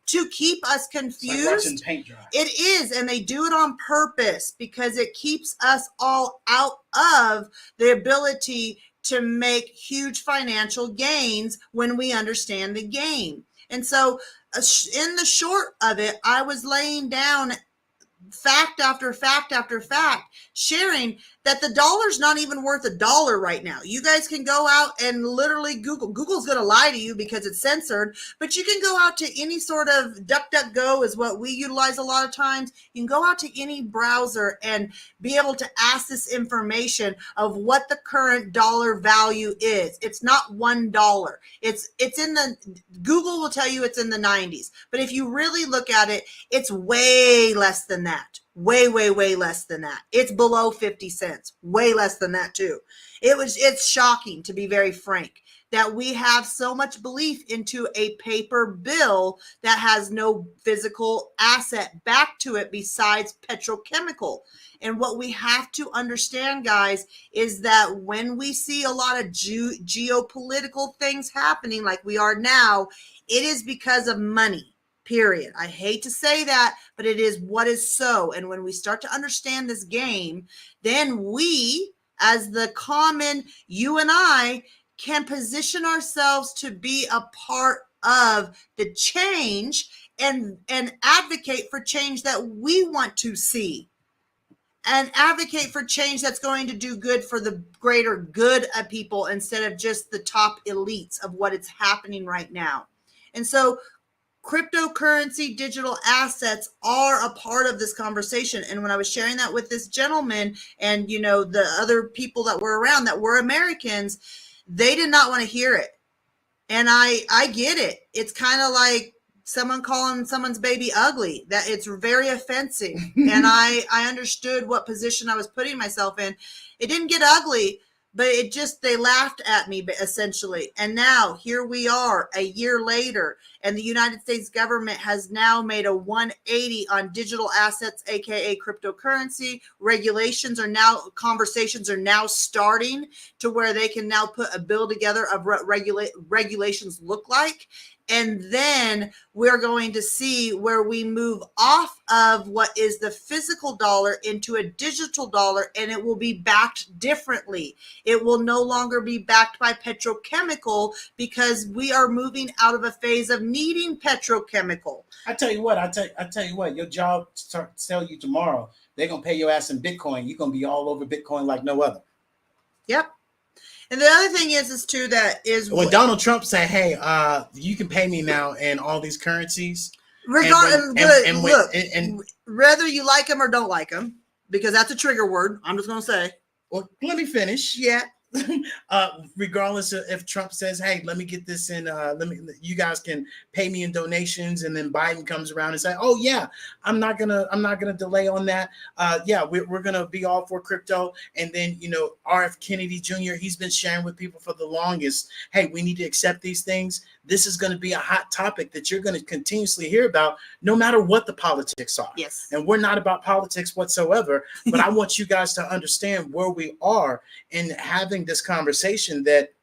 to keep us confused. It's like watching paint dry. It is, and they do it on purpose because it keeps us all out of the ability to make huge financial gains when we understand the game. And so in the short of it, I was laying down fact after fact after fact, sharing that the dollar's not even worth $1 right now. You guys can go out and literally Google's going to lie to you because it's censored, but you can go out to any sort of DuckDuckGo is what we utilize a lot of times. You can go out to any browser and be able to ask this information of what the current dollar value is. It's not $1. It's in the, Google will tell you it's in the 90s, but if you really look at it, it's way less than that. Way, way, way less than that. It's below 50 cents, way less than that too. It's shocking, to be very frank, that we have so much belief into a paper bill that has no physical asset back to it besides petrochemical. And what we have to understand, guys, is that when we see a lot of geopolitical things happening like we are now, it is because of money. Period. I hate to say that, but it is what is so. And when we start to understand this game, then we, as the common you and I, can position ourselves to be a part of the change and advocate for change that we want to see. And advocate for change that's going to do good for the greater good of people instead of just the top elites of what is happening right now. And so cryptocurrency, digital assets are a part of this conversation. And when I was sharing that with this gentleman and, the other people that were around that were Americans, they did not want to hear it. And I get it. It's kind of like someone calling someone's baby ugly, that it's very offensive. And I understood what position I was putting myself in. It didn't get ugly, but they laughed at me essentially. And now here we are a year later, and the United States government has now made a 180 on digital assets, AKA cryptocurrency. Conversations are now starting to where they can now put a bill together of what regulations look like. And then we're going to see where we move off of what is the physical dollar into a digital dollar, and it will be backed differently. It will no longer be backed by petrochemical because we are moving out of a phase of needing petrochemical. I tell you what, your job start tell you tomorrow, they're gonna pay your ass in Bitcoin. You're gonna be all over Bitcoin like no other. Yep. And the other thing is too, that is when Donald Trump said, "Hey, you can pay me now in all these currencies," regardless, whether you like them or don't like them, because that's a trigger word. I'm just gonna say. Well, let me finish. Yeah. Regardless of if Trump says, "Hey, let me get this in. You guys can pay me in donations," and then Biden comes around and say, "Oh yeah, I'm not gonna delay on that. Yeah, we're gonna be all for crypto." And then R.F. Kennedy Jr. He's been sharing with people for the longest. Hey, we need to accept these things. This is going to be a hot topic that you're going to continuously hear about, no matter what the politics are. Yes. And we're not about politics whatsoever, but I want you guys to understand where we are in having this conversation, that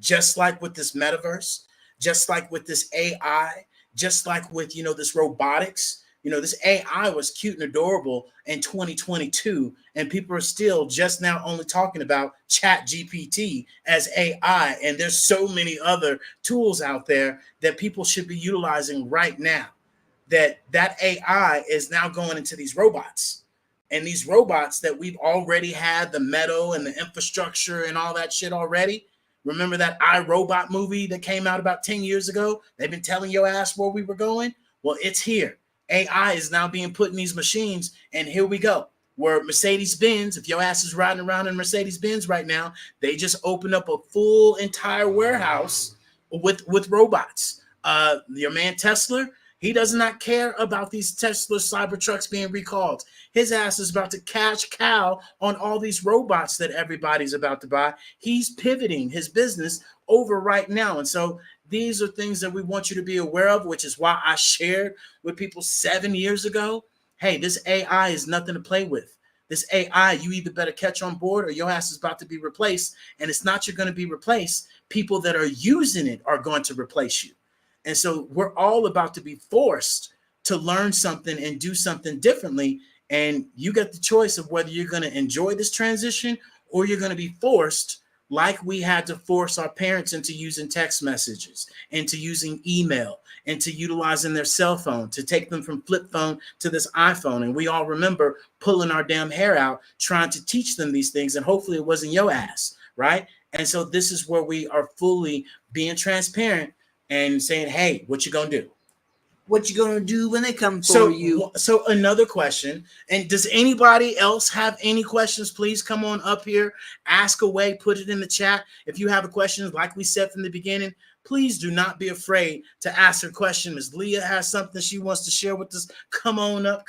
just like with this metaverse, just like with this AI, just like with, this robotics, this AI was cute and adorable in 2022, and people are still just now only talking about Chat GPT as AI. And there's so many other tools out there that people should be utilizing right now. That AI is now going into these robots, and these robots that we've already had the metal and the infrastructure and all that shit already. Remember that iRobot movie that came out about 10 years ago? They've been telling your ass where we were going. Well, it's here. AI is now being put in these machines, and here we go. Where Mercedes-Benz, if your ass is riding around in Mercedes-Benz right now, they just opened up a full entire warehouse with robots. Your man Tesla, he does not care about these Tesla Cybertrucks being recalled. His ass is about to cash cow on all these robots that everybody's about to buy. He's pivoting his business over right now. And so these are things that we want you to be aware of, which is why I shared with people 7 years ago. Hey, this AI is nothing to play with. This AI, you either better catch on board or your ass is about to be replaced. And it's not you're going to be replaced. People that are using it are going to replace you. And so we're all about to be forced to learn something and do something differently. And you get the choice of whether you're going to enjoy this transition or you're going to be forced, like we had to force our parents into using text messages, into using email, into utilizing their cell phone, to take them from flip phone to this iPhone. And we all remember pulling our damn hair out, trying to teach them these things. And hopefully it wasn't your ass, right? And so this is where we are fully being transparent and saying, hey, what you gonna do? What you gonna do when they come for you? So another question, and does anybody else have any questions? Please come on up here, ask away, put it in the chat. If you have a question, like we said from the beginning, please do not be afraid to ask her question. Ms. Leah has something she wants to share with us. Come on up.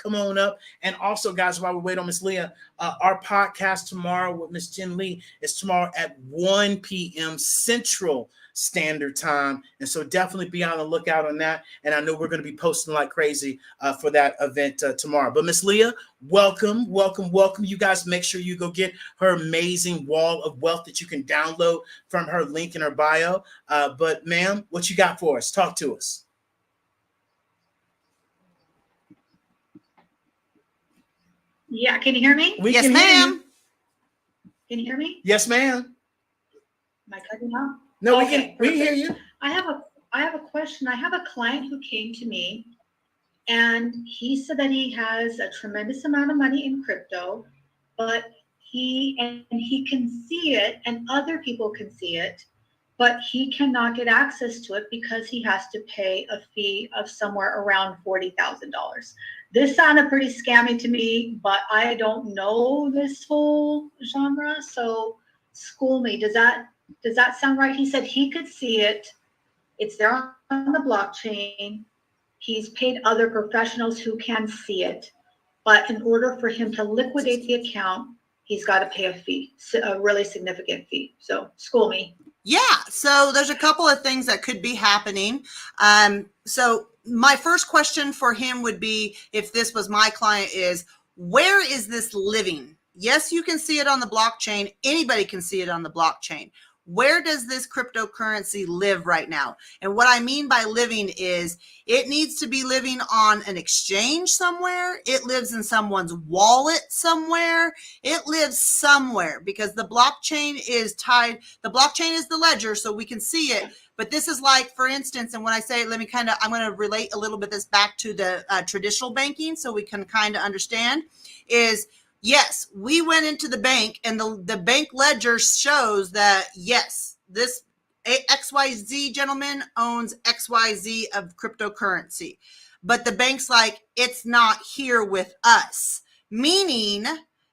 And also, guys, while we wait on Ms. Leah, our podcast tomorrow with Ms. Jen Lee is tomorrow at 1 p.m. Central Standard Time. And so definitely be on the lookout on that. And I know we're going to be posting like crazy for that event tomorrow. But Ms. Leah, welcome. You guys make sure you go get her amazing wall of wealth that you can download from her link in her bio. But ma'am, what you got for us? Talk to us. Yeah, can you hear me? Yes, ma'am. Can you hear me? Yes, ma'am. Am I cutting off? No, Okay, we can hear you. I have a question. I have a client who came to me and he said that he has a tremendous amount of money in crypto, but he can see it and other people can see it, but he cannot get access to it because he has to pay a fee of somewhere around $40,000. This sounded pretty scammy to me, but I don't know this whole genre, so school me. Does that sound right? He said he could see it. It's there on the blockchain. He's paid other professionals who can see it. But in order for him to liquidate the account, he's got to pay a fee, a really significant fee. So school me. Yeah. So there's a couple of things that could be happening. So my first question for him would be, if this was my client, is where is this living? Yes, you can see it on the blockchain. Anybody can see it on the blockchain. where does this cryptocurrency live right now? And what I mean by living is it needs to be living on an exchange somewhere. It lives in someone's wallet somewhere. It lives somewhere because the blockchain is tied. The blockchain is the ledger, so we can see it. But this is like, for instance, and when I say, I'm going to relate a little bit this back to the traditional banking so we can kind of understand is, yes, we went into the bank and the bank ledger shows that, yes, this XYZ gentleman owns XYZ of cryptocurrency. But the bank's like, it's not here with us, meaning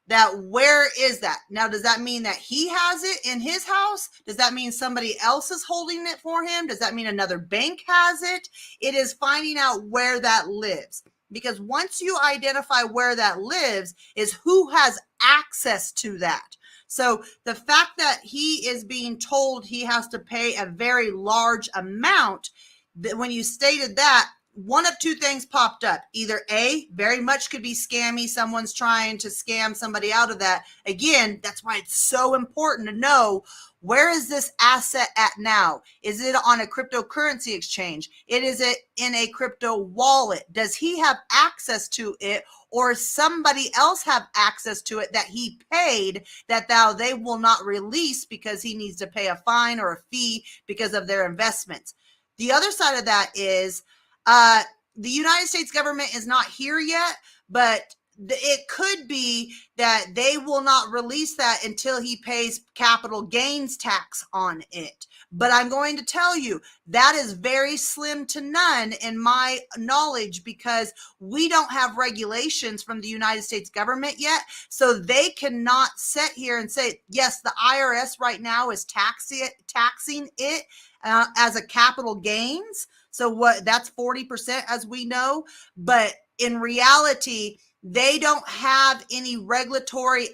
that where is that? Now, does that mean that he has it in his house? Does that mean somebody else is holding it for him? Does that mean another bank has it? It is finding out where that lives. Because once you identify where that lives is who has access to that. So the fact that he is being told he has to pay a very large amount, that when you stated that, one of two things popped up. Either A, very much could be scammy. Someone's trying to scam somebody out of that. Again, that's why it's so important to know, where is this asset at now? Is it on a cryptocurrency exchange? Is it in a crypto wallet? Does he have access to it, or somebody else have access to it that he paid that now they will not release because he needs to pay a fine or a fee because of their investments? The other side of that is, the United States government is not here yet, but it could be that they will not release that until he pays capital gains tax on it. But I'm going to tell you that is very slim to none in my knowledge, because we don't have regulations from the United States government yet. So they cannot sit here and say, yes, the IRS right now is taxing it as a capital gains. So that's 40%, as we know. But in reality, they don't have any regulatory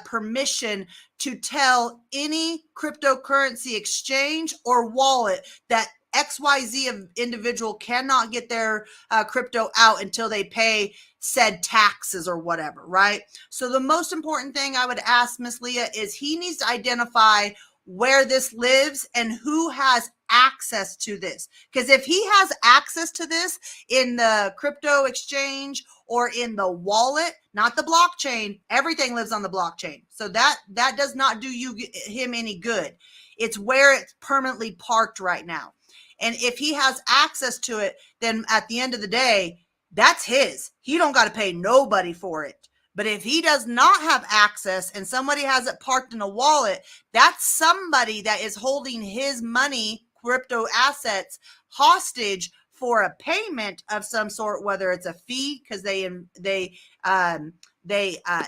permission to tell any cryptocurrency exchange or wallet that XYZ individual cannot get their crypto out until they pay said taxes or whatever, right? So the most important thing I would ask Miss Leah is he needs to identify where this lives and who has access to this. Because if he has access to this in the crypto exchange or in the wallet, not the blockchain, everything lives on the blockchain. So that does not do him any good. It's where it's permanently parked right now. And if he has access to it, then at the end of the day, that's his. He don't got to pay nobody for it. But if he does not have access and somebody has it parked in a wallet, that's somebody that is holding his money, crypto assets, hostage for a payment of some sort, whether it's a fee because they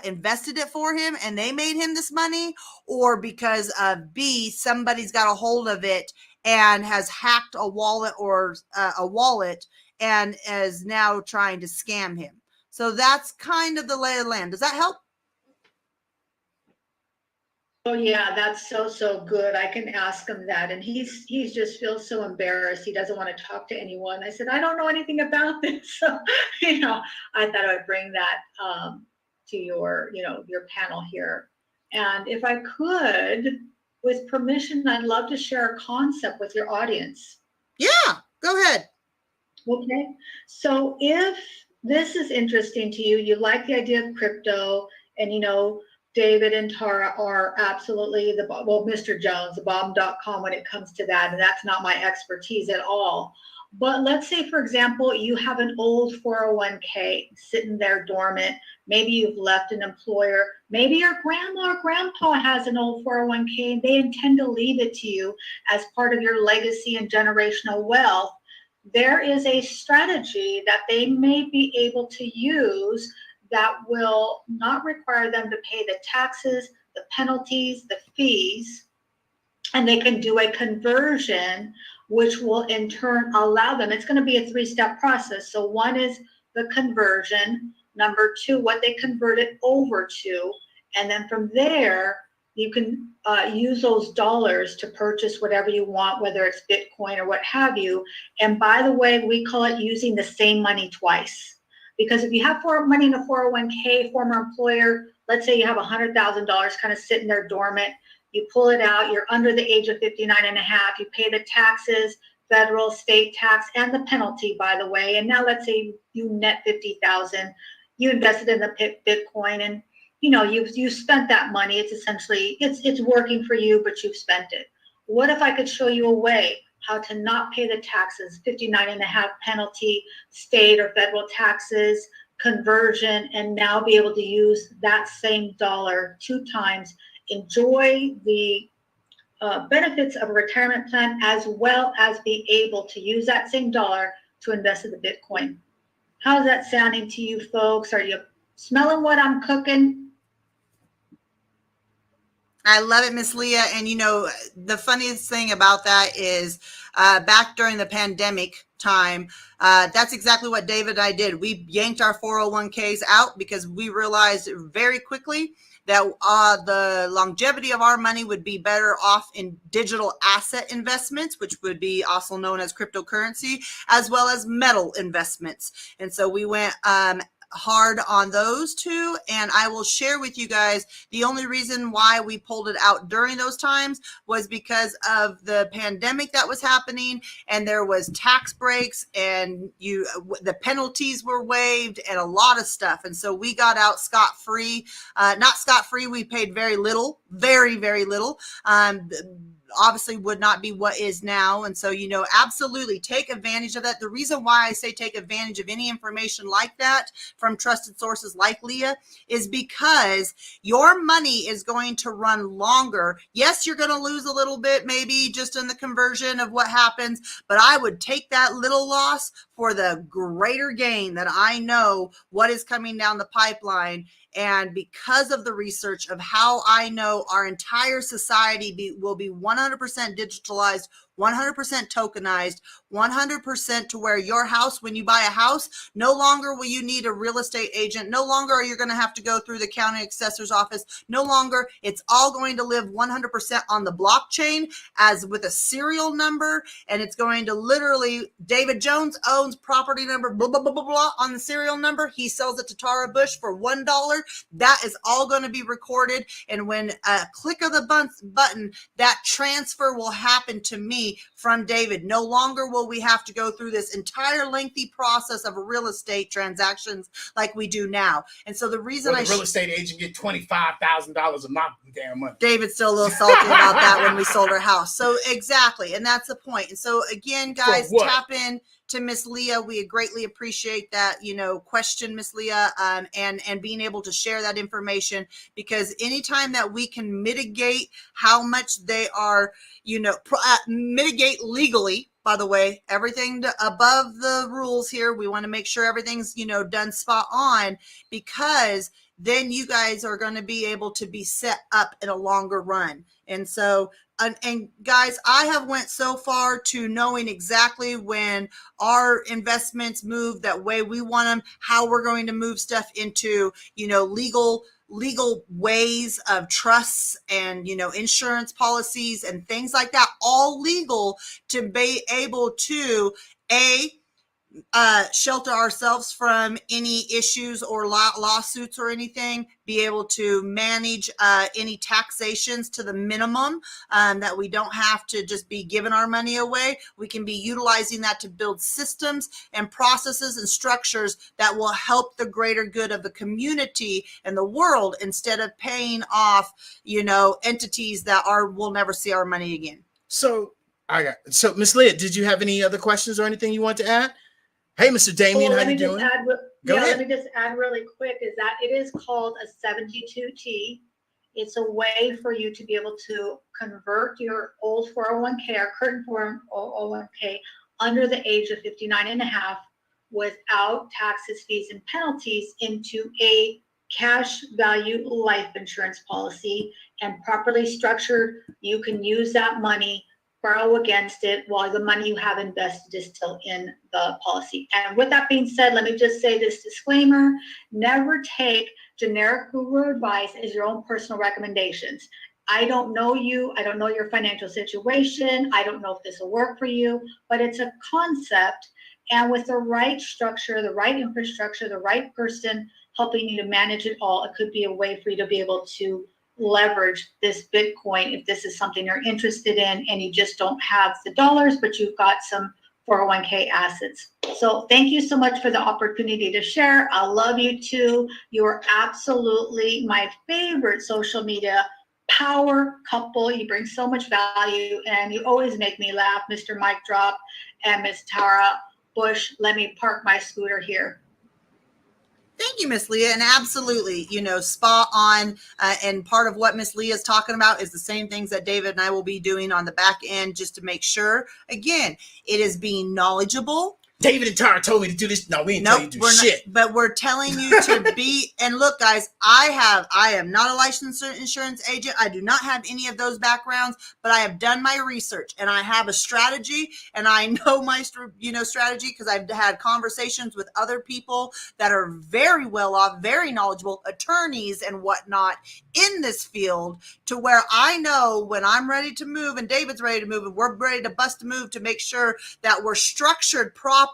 invested it for him and they made him this money, or because of B, somebody's got a hold of it and has hacked a wallet and is now trying to scam him. So that's kind of the lay of the land. Does that help? Oh yeah, that's so good. I can ask him that, and he's just feels so embarrassed. He doesn't want to talk to anyone. I said, I don't know anything about this, so I thought I would bring that to your your panel here. And if I could, with permission, I'd love to share a concept with your audience. Yeah, go ahead. Okay, so if this is interesting to you, you like the idea of crypto, and David and Tara are absolutely Mr. Jones, the bomb.com when it comes to that, and that's not my expertise at all. But let's say, for example, you have an old 401k sitting there dormant. Maybe you've left an employer. Maybe your grandma or grandpa has an old 401k and they intend to leave it to you as part of your legacy and generational wealth. There is a strategy that they may be able to use that will not require them to pay the taxes, the penalties, the fees, and they can do a conversion, which will in turn allow them. It's going to be a 3-step process. So one is the conversion. Number 2, what they convert it over to. And then from there, you can use those dollars to purchase whatever you want, whether it's Bitcoin or what have you. And by the way, we call it using the same money twice. Because if you have money in a 401k, former employer, let's say you have $100,000 kind of sitting there dormant, you pull it out, you're under the age of 59 and a half, you pay the taxes, federal, state tax, and the penalty, by the way. And now let's say you net 50,000, you invested in the Bitcoin, and you spent that money. It's essentially, it's working for you, but you've spent it. What if I could show you a way how to not pay the taxes, 59 and a half penalty, state or federal taxes, conversion, and now be able to use that same dollar 2 times, enjoy the benefits of a retirement plan, as well as be able to use that same dollar to invest in the Bitcoin. How's that sounding to you folks? Are you smelling what I'm cooking? I love it, Miss Leah. And the funniest thing about that is back during the pandemic time, that's exactly what David and I did. We yanked our 401ks out because we realized very quickly that the longevity of our money would be better off in digital asset investments, which would be also known as cryptocurrency, as well as metal investments. And so we went hard on those two, and I will share with you guys the only reason why we pulled it out during those times was because of the pandemic that was happening, and there was tax breaks, and the penalties were waived, and a lot of stuff, and so we got out scot-free. Not scot-free, we paid very little, very, very little. Obviously would not be what is now. And so, absolutely take advantage of that. The reason why I say take advantage of any information like that from trusted sources like Leah is because your money is going to run longer. Yes, you're going to lose a little bit, maybe just in the conversion of what happens, but I would take that little loss for the greater gain that I know what is coming down the pipeline. And because of the research of how I know our entire society will be 100% digitalized, 100% tokenized, 100% to where your house, when you buy a house, no longer will you need a real estate agent. No longer are you going to have to go through the county assessor's office. No longer. It's all going to live 100% on the blockchain as with a serial number. And it's going to literally, David Jones owns property number, blah, blah, blah, blah, blah, on the serial number. He sells it to Tara Bush for $1. That is all going to be recorded. And when a click of the button, that transfer will happen to me from David. No longer will we have to go through this entire lengthy process of real estate transactions like we do now. And so the reason the real estate agent get $25,000 a month in damn money. David's still a little salty about that when we sold our house. So exactly. And that's the point. And so again, guys, tap in to Miss Leah. We greatly appreciate that, question, Miss Leah, and being able to share that information, because anytime that we can mitigate how much they are, mitigate legally, by the way, everything above the rules here, we want to make sure everything's, done spot on, because then you guys are going to be able to be set up in a longer run. And so, and guys, I have went so far to knowing exactly when our investments move that way we want them, how we're going to move stuff into, legal ways of trusts and, insurance policies and things like that, all legal to be able to shelter ourselves from any issues or lawsuits or anything, be able to manage any taxations to the minimum, that we don't have to just be giving our money away. We can be utilizing that to build systems and processes and structures that will help the greater good of the community and the world, instead of paying off, entities that will never see our money again. So Ms. Leah, did you have any other questions or anything you want to add? Hey, Mr. Damien, how you doing? Go ahead. Let me just add really quick is that it is called a 72T. It's a way for you to be able to convert your old 401k or current 401k under the age of 59 and a half without taxes, fees, and penalties into a cash value life insurance policy, and properly structured, you can use that money, borrow against it while the money you have invested is still in the policy. And with that being said, let me just say this disclaimer: never take generic guru advice as your own personal recommendations. I don't know you. I don't know your financial situation. I don't know if this will work for you, but it's a concept. And with the right structure, the right infrastructure, the right person helping you to manage it all, it could be a way for you to be able to leverage this Bitcoin if this is something you're interested in and you just don't have the dollars, but you've got some 401k assets. So thank you so much for the opportunity to share. I love you too. You are absolutely my favorite social media power couple. You bring so much value and you always make me laugh, Mr. Mike Drop and Miss Tara Bush. Let me park my scooter here. Thank you, Miss Leah. And absolutely, spot on. And part of what Miss Leah is talking about is the same things that David and I will be doing on the back end, just to make sure, again, it is being knowledgeable. David and Tara told me to do this. No, we didn't tell you to do shit. But we're telling you to be, and look, guys, I am not a licensed insurance agent. I do not have any of those backgrounds, but I have done my research and I have a strategy, and I know my, strategy because I've had conversations with other people that are very well off, very knowledgeable attorneys and whatnot in this field, to where I know when I'm ready to move and David's ready to move and we're ready to bust a move to make sure that we're structured properly,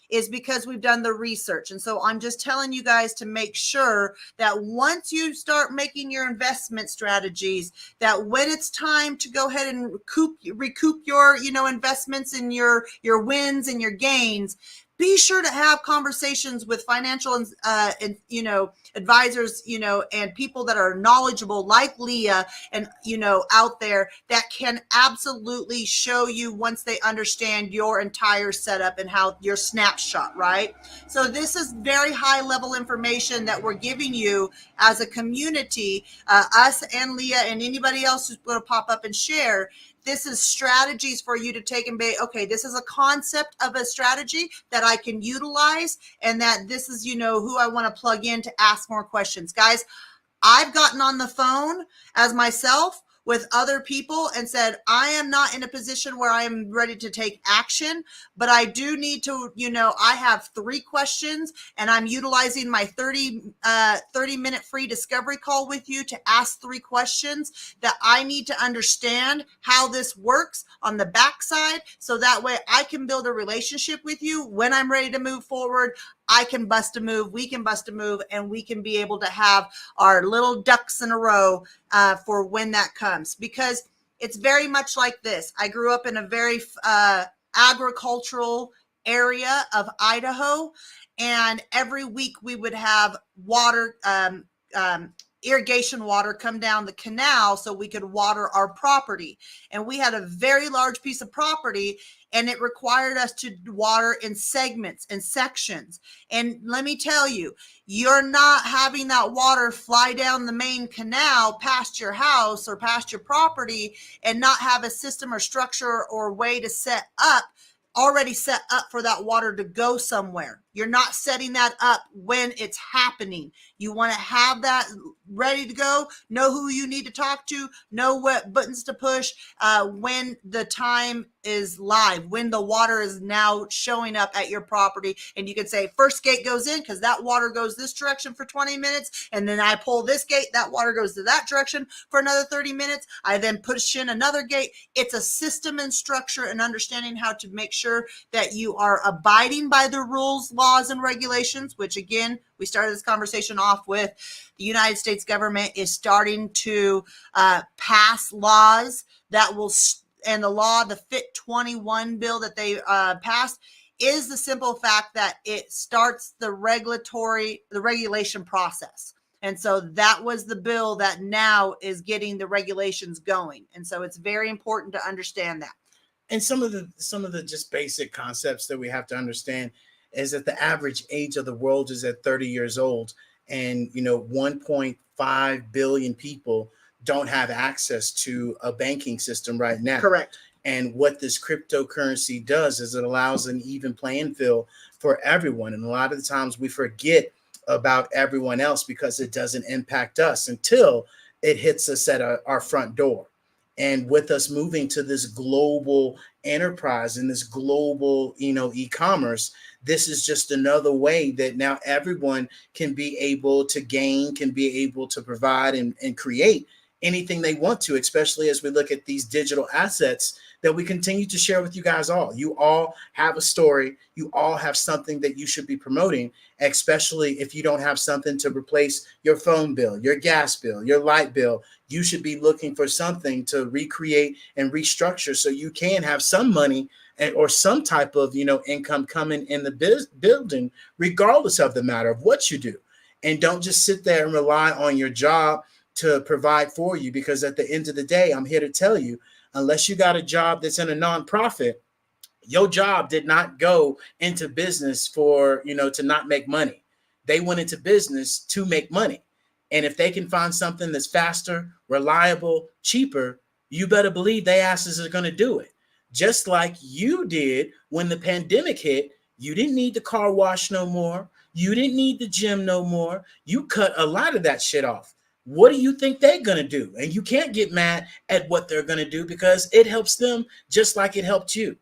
is because we've done the research. And so I'm just telling you guys to make sure that once you start making your investment strategies, that when it's time to go ahead and recoup your, investments and your wins and your gains, be sure to have conversations with financial advisors, and people that are knowledgeable like Leah and, out there that can absolutely show you once they understand your entire setup and how your snapshot, right? So this is very high level information that we're giving you as a community, us and Leah and anybody else who's going to pop up and share. This is strategies for you to take and be, okay, this is a concept of a strategy that I can utilize, and that this is, who I want to plug in to ask more questions. Guys, I've gotten on the phone as myself with other people and said, I am not in a position where I am ready to take action, but I do need to, I have 3 questions and I'm utilizing my 30-minute free discovery call with you to ask 3 questions that I need to understand how this works on the backside, so that way I can build a relationship with you. When I'm ready to move forward, I can bust a move, we can bust a move, and we can be able to have our little ducks in a row for when that comes. Because it's very much like this. I grew up in a very agricultural area of Idaho, and every week we would have water, irrigation water come down the canal so we could water our property. And we had a very large piece of property, and it required us to water in segments and sections. And let me tell you, you're not having that water fly down the main canal past your house or past your property and not have a system or structure or way to already set up for that water to go somewhere. You're not setting that up when it's happening. You want to have that ready to go, know who you need to talk to, know what buttons to push when the time is live, when the water is now showing up at your property. And you can say, first gate goes in because that water goes this direction for 20 minutes. And then I pull this gate, that water goes to that direction for another 30 minutes. I then push in another gate. It's a system and structure and understanding how to make sure that you are abiding by the rules, laws, and regulations, which again, we started this conversation off with. The United States government is starting to pass laws that will, and the law, the FIT 21 bill that they passed, is the simple fact that it starts the regulation process. And so that was the bill that now is getting the regulations going. And so it's very important to understand that. And some of the just basic concepts that we have to understand is that the average age of the world is at 30 years old. And, 1.5 billion people don't have access to a banking system right now. Correct. And what this cryptocurrency does is it allows an even playing field for everyone. And a lot of the times we forget about everyone else because it doesn't impact us until it hits us at our front door. And with us moving to this global enterprise and this global, e-commerce, this is just another way that now everyone can be able to gain, can be able to provide and create anything they want to, especially as we look at these digital assets that we continue to share with you guys all. You all have a story. You all have something that you should be promoting, especially if you don't have something to replace your phone bill, your gas bill, your light bill. You should be looking for something to recreate and restructure so you can have some money or some type of, income coming in the building, regardless of the matter of what you do. And don't just sit there and rely on your job to provide for you, because at the end of the day, I'm here to tell you, unless you got a job that's in a nonprofit, your job did not go into business for, to not make money. They went into business to make money. And if they can find something that's faster, reliable, cheaper, you better believe they asses are going to do it. Just like you did when the pandemic hit. You didn't need the car wash no more. You didn't need the gym no more. You cut a lot of that shit off. What do you think they're going to do? And you can't get mad at what they're going to do, because it helps them just like it helped you.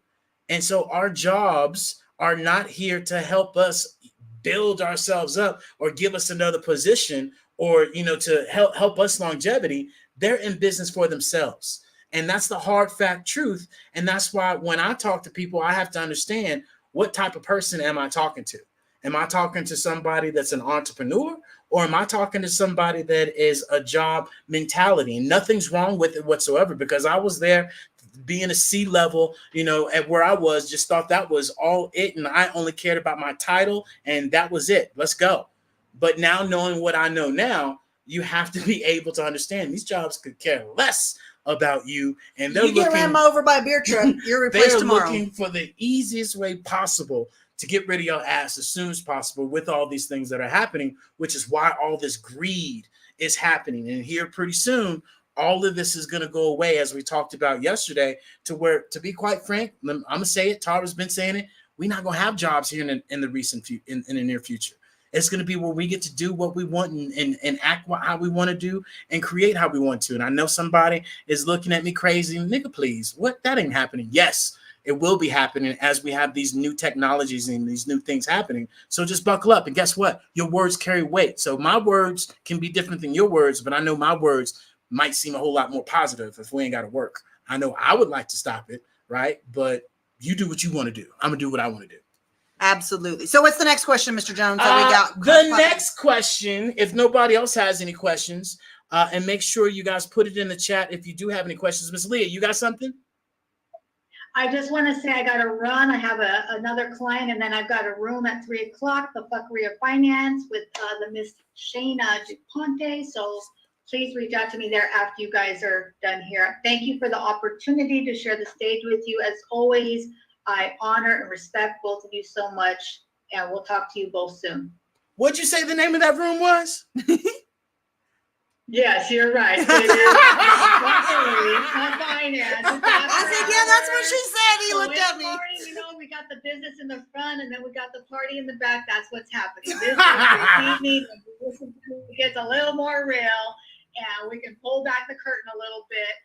And so our jobs are not here to help us build ourselves up or give us another position or, to help us longevity. They're in business for themselves. And that's the hard fact truth. And that's why when I talk to people, I have to understand, what type of person am I talking to? Am I talking to somebody that's an entrepreneur, or am I talking to somebody that is a job mentality? And nothing's wrong with it whatsoever, because I was there being a C-level, at where I was, just thought that was all it. And I only cared about my title, and that was it. Let's go. But now, knowing what I know now, you have to be able to understand these jobs could care less about you. And they're get ran over by a beer truck, you're replaced tomorrow. They're looking for the easiest way possible to get rid of your ass as soon as possible with all these things that are happening, which is why all this greed is happening. And here pretty soon, all of this is going to go away, as we talked about yesterday, to where, to be quite frank, I'm going to say it, Tara's been saying it, we're not going to have jobs here in the near future. It's going to be where we get to do what we want and act how we want to do and create how we want to. And I know somebody is looking at me crazy. Nigga, please, what? That ain't happening. Yes, it will be happening as we have these new technologies and these new things happening. So just buckle up. And guess what? Your words carry weight. So my words can be different than your words, but I know my words might seem a whole lot more positive if we ain't got to work. I know I would like to stop it, right? But you do what you want to do. I'm going to do what I want to do. Absolutely. So what's the next question, Mr. Jones, that we got? The next question, if nobody else has any questions, and make sure you guys put it in the chat if you do have any questions. Miss Leah, you got something? I just want to say I got to run. I have another client, and then I've got a room at 3:00, the Fuckery of Finance with the Miss Shayna Giponte. So please reach out to me there after you guys are done here. Thank you for the opportunity to share the stage with you. As always, I honor and respect both of you so much, and we'll talk to you both soon. What'd you say the name of that room was? Yes, you're right. It is finance. I said, yeah, that's what she said. He looked at me. Morning, we got the business in the front, and then we got the party in the back. That's what's happening. This is the evening. This gets a little more real, and we can pull back the curtain a little bit,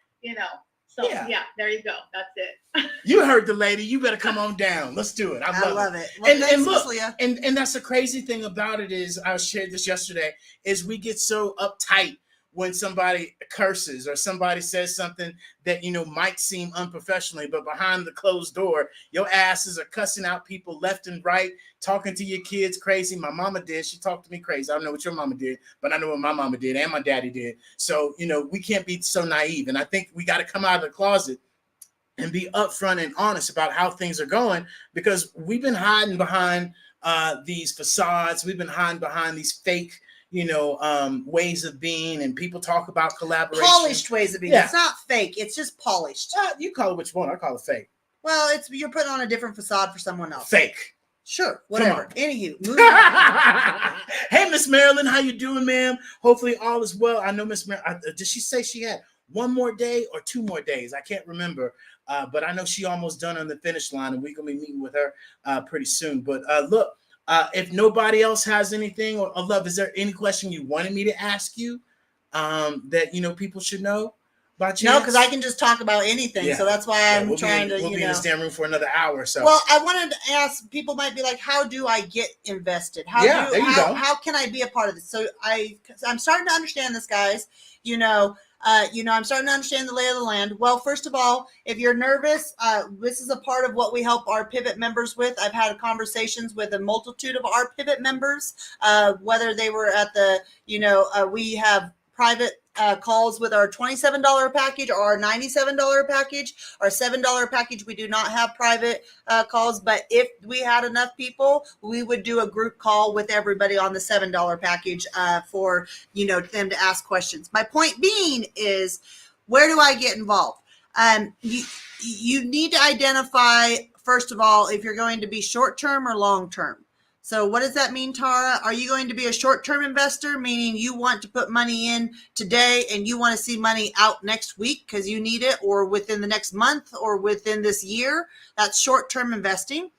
So yeah, there you go. That's it. You heard the lady. You better come on down. Let's do it. I love it. Well, and look, and that's the crazy thing about it is, I shared this yesterday, is we get so uptight when somebody curses or somebody says something that, might seem unprofessionally, but behind the closed door, your asses are cussing out people left and right, talking to your kids crazy. My mama did. She talked to me crazy. I don't know what your mama did, but I know what my mama did and my daddy did. So, we can't be so naive. And I think we got to come out of the closet and be upfront and honest about how things are going, because we've been hiding behind these facades. We've been hiding behind these fake ways of being, and people talk about collaboration. Polished ways of being. Yeah. It's not fake. It's just polished. You call it what you want. I call it fake. Well, you're putting on a different facade for someone else. Fake. Sure. Whatever. Anywho, moving on. Hey, Miss Marilyn, how you doing, ma'am? Hopefully all is well. I know Miss Marilyn. Did she say she had one more day or 2 more days? I can't remember. But I know she almost done on the finish line, and we're gonna be meeting with her pretty soon. But look. If nobody else has anything, or Love, is there any question you wanted me to ask you that people should know by chance? No, because I can just talk about anything, so that's why I'm trying to. We'll be in this damn room for another hour or so. Well, I wanted to ask. People might be like, "How do I get invested? How can I be a part of this?" So I'm starting to understand this, guys. I'm starting to understand the lay of the land. Well, first of all, if you're nervous, this is a part of what we help our Pivot members with. I've had conversations with a multitude of our Pivot members, whether they were at the, we have private calls with our $27 package or our $97 package. Our $7 package, we do not have private calls, but if we had enough people, we would do a group call with everybody on the $7 package for them to ask questions. My point being is, where do I get involved? You need to identify, first of all, if you're going to be short-term or long-term. So what does that mean, Tara? Are you going to be a short-term investor, meaning you want to put money in today and you want to see money out next week because you need it, or within the next month, or within this year? That's short-term investing.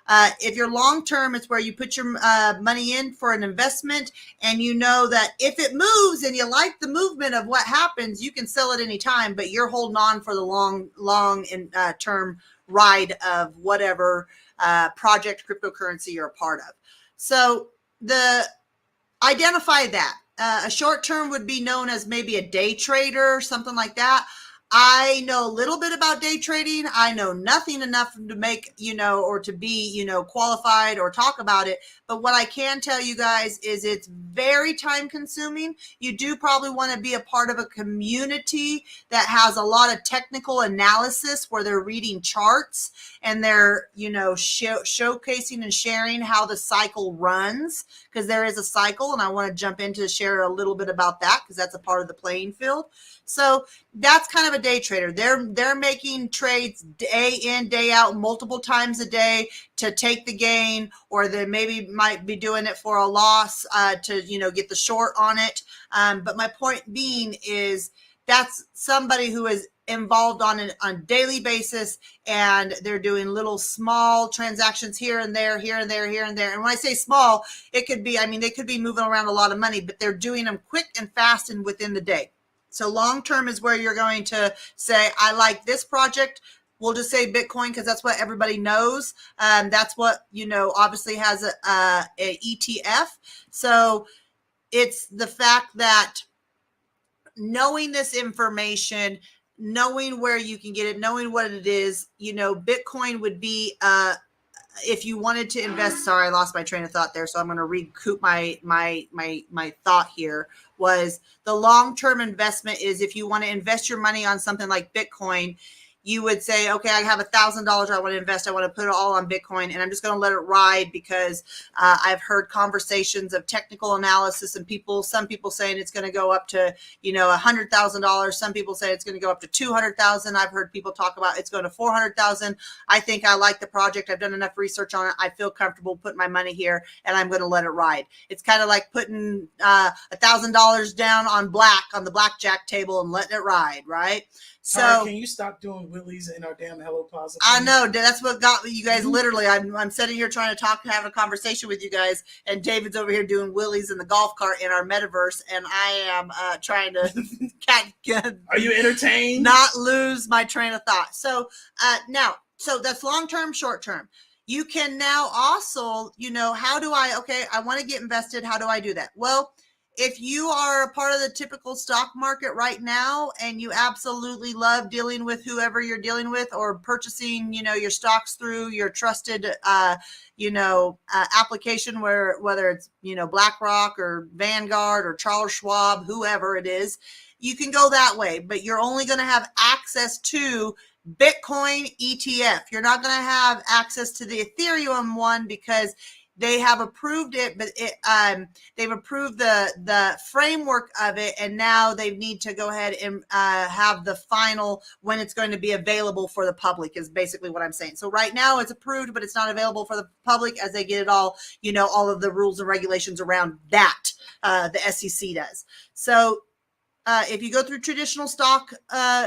If you're long-term, it's where you put your money in for an investment, and you know that if it moves and you like the movement of what happens, you can sell it anytime, but you're holding on for the long term ride of whatever project cryptocurrency you're a part of. So identify that. A short term would be known as maybe a day trader or something like that. I know a little bit about day trading. I know nothing enough to make, or to be, qualified or talk about it. But what I can tell you guys is it's very time consuming. You do probably want to be a part of a community that has a lot of technical analysis where they're reading charts and they're, showcasing and sharing how the cycle runs, because there is a cycle. And I want to jump in to share a little bit about that because that's a part of the playing field. So that's kind of a day trader. They're making trades day in, day out, multiple times a day to take the gain, or they maybe might be doing it for a loss to get the short on it. But my point being is that's somebody who is involved on a daily basis, and they're doing little small transactions here and there, here and there, here and there. And when I say small, it could be, they could be moving around a lot of money, but they're doing them quick and fast and within the day. So long-term is where you're going to say, I like this project. We'll just say Bitcoin because that's what everybody knows. That's what, obviously has a ETF. So it's the fact that knowing this information, knowing where you can get it, knowing what it is, Bitcoin would be, if you wanted to invest, sorry, I lost my train of thought there. So I'm going to recoup my thought here. Was the long-term investment is if you want to invest your money on something like Bitcoin, you would say, okay, I have $1,000 I want to invest. I want to put it all on Bitcoin, and I'm just going to let it ride because I've heard conversations of technical analysis and some people saying it's going to go up to, $100,000. Some people say it's going to go up to 200,000. I've heard people talk about it's going to 400,000. I think I like the project. I've done enough research on it. I feel comfortable putting my money here, and I'm going to let it ride. It's kind of like putting $1,000 down on the blackjack table and letting it ride, right? So Tara, can you stop doing willies in our damn Hello Plaza? I know that's what got you guys. Literally, I'm sitting here trying to talk, having a conversation with you guys, and David's over here doing willies in the golf cart in our metaverse, and I am trying to Are you entertained? Not lose my train of thought. So so that's long term, short term. You can now also, how do I want to get invested. How do I do that? Well, if you are a part of the typical stock market right now and you absolutely love dealing with whoever you're dealing with, or purchasing, your stocks through your trusted, application, whether it's, BlackRock or Vanguard or Charles Schwab, whoever it is, you can go that way, but you're only going to have access to Bitcoin ETF. You're not going to have access to the Ethereum one because they have approved it, but they've approved the framework of it, and now they need to go ahead and have the final when it's going to be available for the public is basically what I'm saying. So right now it's approved, but it's not available for the public as they get it all, all of the rules and regulations around that, the SEC does. So if you go through traditional stock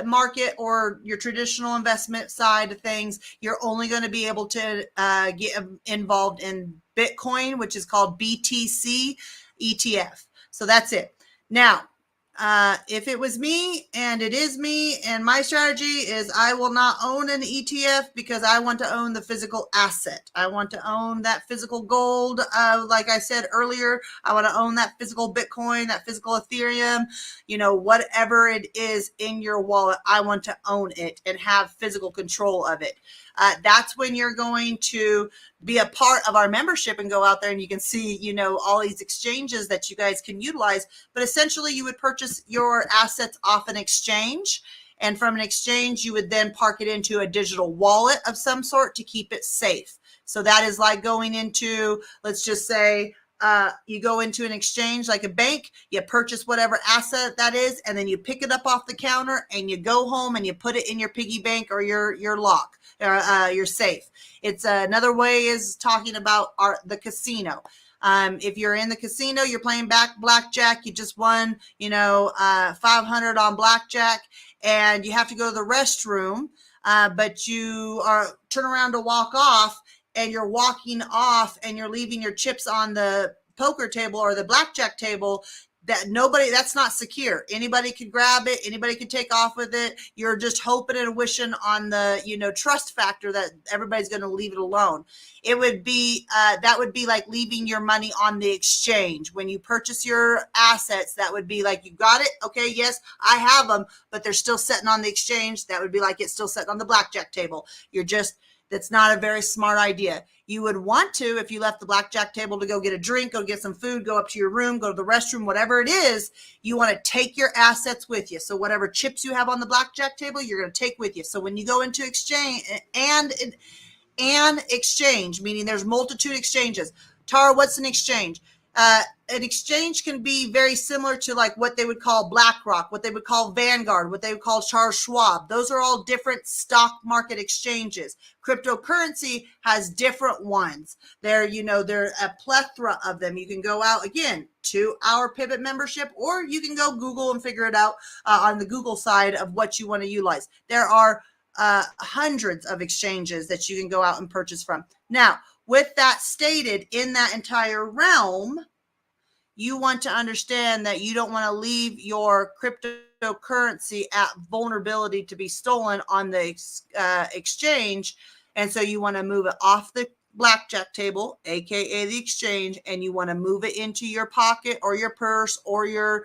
market or your traditional investment side of things, you're only going to be able to get involved in Bitcoin, which is called BTC ETF. So that's it. Now, If it was me, and it is me, and my strategy is I will not own an ETF because I want to own the physical asset. I want to own that physical gold. Like I said earlier, I want to own that physical Bitcoin, that physical Ethereum, whatever it is in your wallet. I want to own it and have physical control of it. That's when you're going to be a part of our membership and go out there and you can see, all these exchanges that you guys can utilize. But essentially you would purchase your assets off an exchange. And from an exchange, you would then park it into a digital wallet of some sort to keep it safe. So that is like going into, let's just say, you go into an exchange like a bank, you purchase whatever asset that is, and then you pick it up off the counter and you go home and you put it in your piggy bank or your lock, or your safe. It's another way is talking about the casino. If you're in the casino, you're playing blackjack, you just won, 500 on blackjack, and you have to go to the restroom, but you turn around to walk off, and you're walking off and you're leaving your chips on the poker table or the blackjack table, that's not secure. Anybody could grab it. Anybody could take off with it. You're just hoping and wishing on the, trust factor that everybody's going to leave it alone. It would be, that would be like leaving your money on the exchange. When you purchase your assets, that would be like, you got it. Okay. Yes, I have them, but they're still sitting on the exchange. That would be like it's still sitting on the blackjack table. That's not a very smart idea. You would want to, if you left the blackjack table to go get a drink, go get some food, go up to your room, go to the restroom, whatever it is, you want to take your assets with you. So whatever chips you have on the blackjack table, you're going to take with you. So when you go into exchange and exchange, meaning there's multitude exchanges. Tara, what's an exchange? An exchange can be very similar to like what they would call BlackRock, what they would call Vanguard, what they would call Charles Schwab. Those are all different stock market exchanges. Cryptocurrency has different ones. There are a plethora of them. You can go out again to our Pivot membership, or you can go Google and figure it out on the Google side of what you want to utilize. There are hundreds of exchanges that you can go out and purchase from. Now, with that stated, in that entire realm, you want to understand that you don't want to leave your cryptocurrency at vulnerability to be stolen on the exchange. And so you want to move it off the blackjack table, aka the exchange, and you want to move it into your pocket or your purse or your,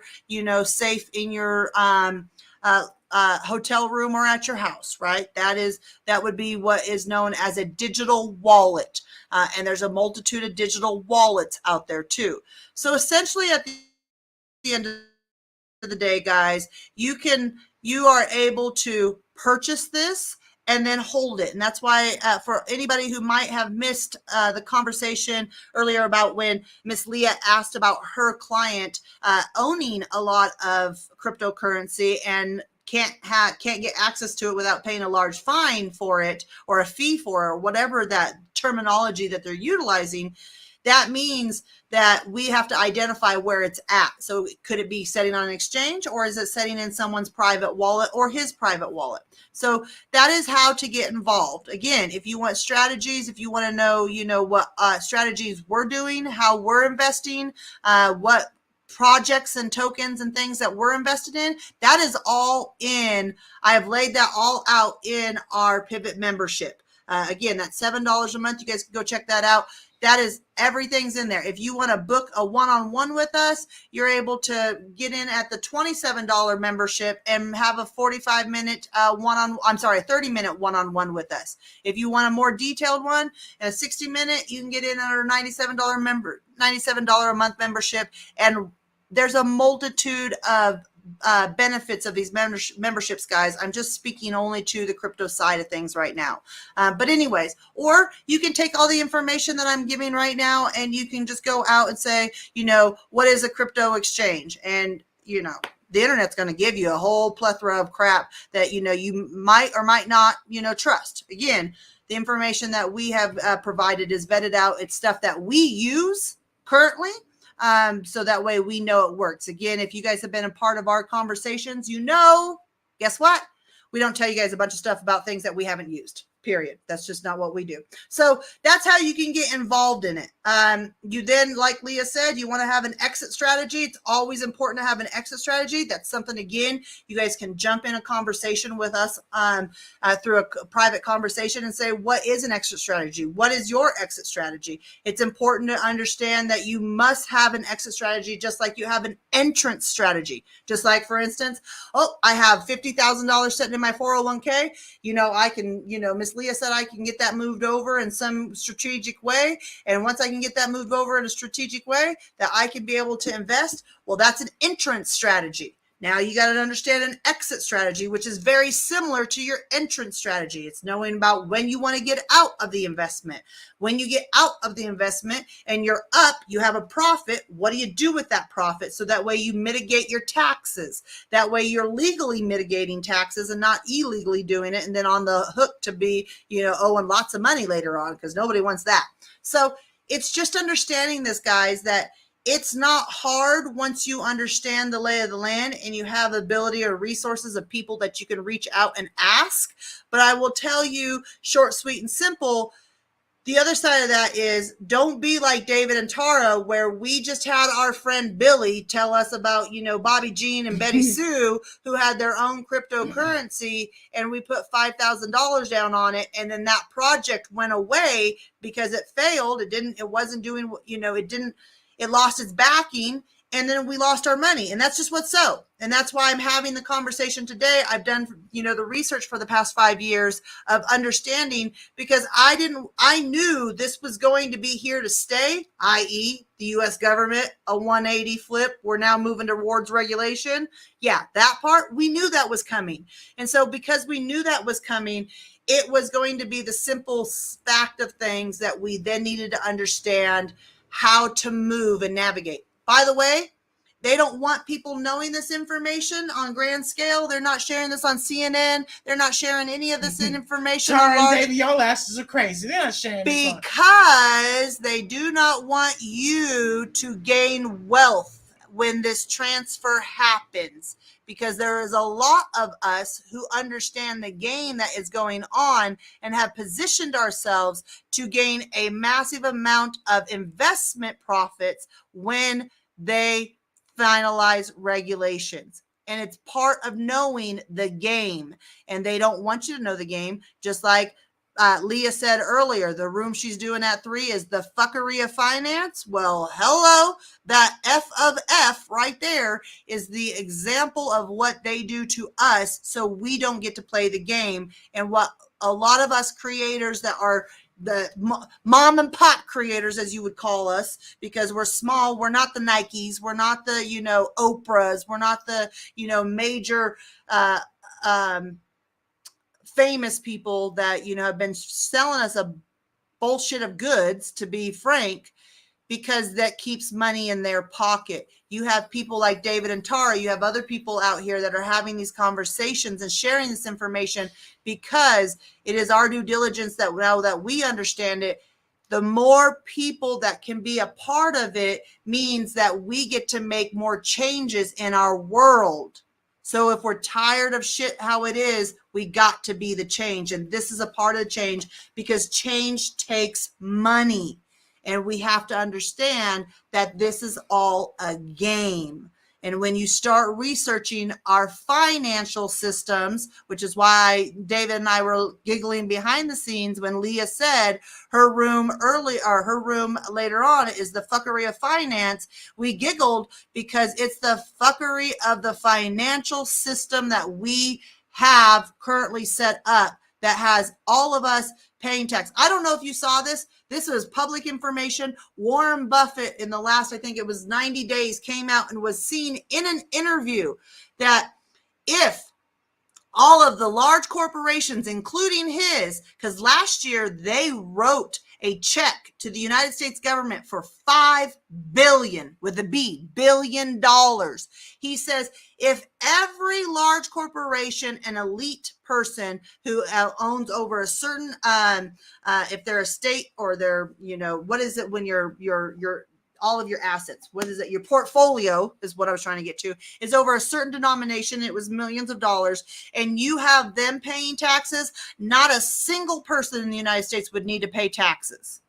safe in your hotel room or at your house, right? That would be what is known as a digital wallet. And there's a multitude of digital wallets out there too. So essentially at the end of the day, guys, you are able to purchase this and then hold it. And that's why for anybody who might have missed the conversation earlier about when Miss Leah asked about her client owning a lot of cryptocurrency and can't get access to it without paying a large fine for it or a fee for it, or whatever that terminology that they're utilizing, that means that we have to identify where it's at. So could it be setting on an exchange, or is it setting in someone's private wallet or his private wallet? So that is how to get involved. Again, if you want strategies, if you want to know, what strategies we're doing, how we're investing, what projects and tokens and things that we're invested in, that is all in. I have laid that all out in our Pivot membership. Again, that's $7 a month. You guys can go check that out. That is, everything's in there. If you want to book a one-on-one with us, you're able to get in at the $27 membership and have a 45-minute 30-minute one-on-one with us. If you want a more detailed one, and a 60-minute, you can get in at our $97 a month membership. And there's a multitude of benefits of these memberships, guys. I'm just speaking only to the crypto side of things right now. But anyways, or you can take all the information that I'm giving right now and you can just go out and say, what is a crypto exchange? And, the internet's going to give you a whole plethora of crap that, you might or might not, trust. Again, the information that we have provided is vetted out. It's stuff that we use currently. So that way we know it works. Again, if you guys have been a part of our conversations, guess what? We don't tell you guys a bunch of stuff about things that we haven't used, period. That's just not what we do. So that's how you can get involved in it. You then, like Leah said, you want to have an exit strategy. It's always important to have an exit strategy. That's something, again, you guys can jump in a conversation with us through a private conversation and say, what is an exit strategy? What is your exit strategy? It's important to understand that you must have an exit strategy, just like you have an entrance strategy. Just like, for instance, I have $50,000 sitting in my 401k. I can, Miss Leah said I can get that moved over in some strategic way. And once I can get that moved over in a strategic way that I can be able to invest, well, that's an entrance strategy. Now you got to understand an exit strategy, which is very similar to your entrance strategy. It's knowing about when you want to get out of the investment. When you get out of the investment and you're up, you have a profit. What do you do with that profit? So that way you mitigate your taxes. That way you're legally mitigating taxes and not illegally doing it. And then on the hook to be, owing lots of money later on, because nobody wants that. So it's just understanding this, guys, that it's not hard once you understand the lay of the land and you have the ability or resources of people that you can reach out and ask. But I will tell you, short, sweet, and simple, the other side of that is don't be like David and Tara, where we just had our friend Billy tell us about, Bobby Jean and Betty Sue, who had their own cryptocurrency, and we put $5,000 down on it. And then that project went away because it failed. It wasn't doing, it lost its backing, and then we lost our money. And that's just what's so. And that's why I'm having the conversation today. I've done, the research for the past 5 years of understanding, because I knew this was going to be here to stay, i.e. the U.S. government, a 180 flip. We're now moving towards regulation. Yeah, that part, we knew that was coming. And so because we knew that was coming, it was going to be the simple fact of things that we then needed to understand how to move and navigate. By the way, they don't want people knowing this information on grand scale. They're not sharing this on CNN. They're not sharing any of this information. Tara and David, your asses are crazy. They're not sharing this because they do not want you to gain wealth when this transfer happens. Because there is a lot of us who understand the game that is going on and have positioned ourselves to gain a massive amount of investment profits when they finalize regulations. And it's part of knowing the game. And they don't want you to know the game, just like Leah said earlier, the room she's doing at 3 is the fuckery of finance. Well, hello, that F of F right there is the example of what they do to us, so we don't get to play the game. And what a lot of us creators that are the mom and pop creators, as you would call us, because we're small, we're not the Nikes, we're not the, Oprahs, we're not the, major, famous people that have been selling us a bullshit of goods, to be frank, because that keeps money in their pocket. You have people like David and Tara, you have other people out here that are having these conversations and sharing this information because it is our due diligence that now that we understand it, the more people that can be a part of it means that we get to make more changes in our world. So if we're tired of shit how it is, we got to be the change. And this is a part of the change, because change takes money. And we have to understand that this is all a game. And when you start researching our financial systems, which is why David and I were giggling behind the scenes when Leah said her room later on is the fuckery of finance, we giggled because it's the fuckery of the financial system that we have currently set up that has all of us paying tax. I don't know if you saw this. This was public information. Warren Buffett, in the last, I think it was 90 days, came out and was seen in an interview that if all of the large corporations, including his, because last year they wrote a check to the United States government for $5 billion, with a B, $billion. He says if every large corporation and elite person who owns over a certain, if they're a state or they're, what is it when you're all of your assets, what is it? Your portfolio is what I was trying to get to, is over a certain denomination. It was millions of dollars, and you have them paying taxes. Not a single person in the United States would need to pay taxes.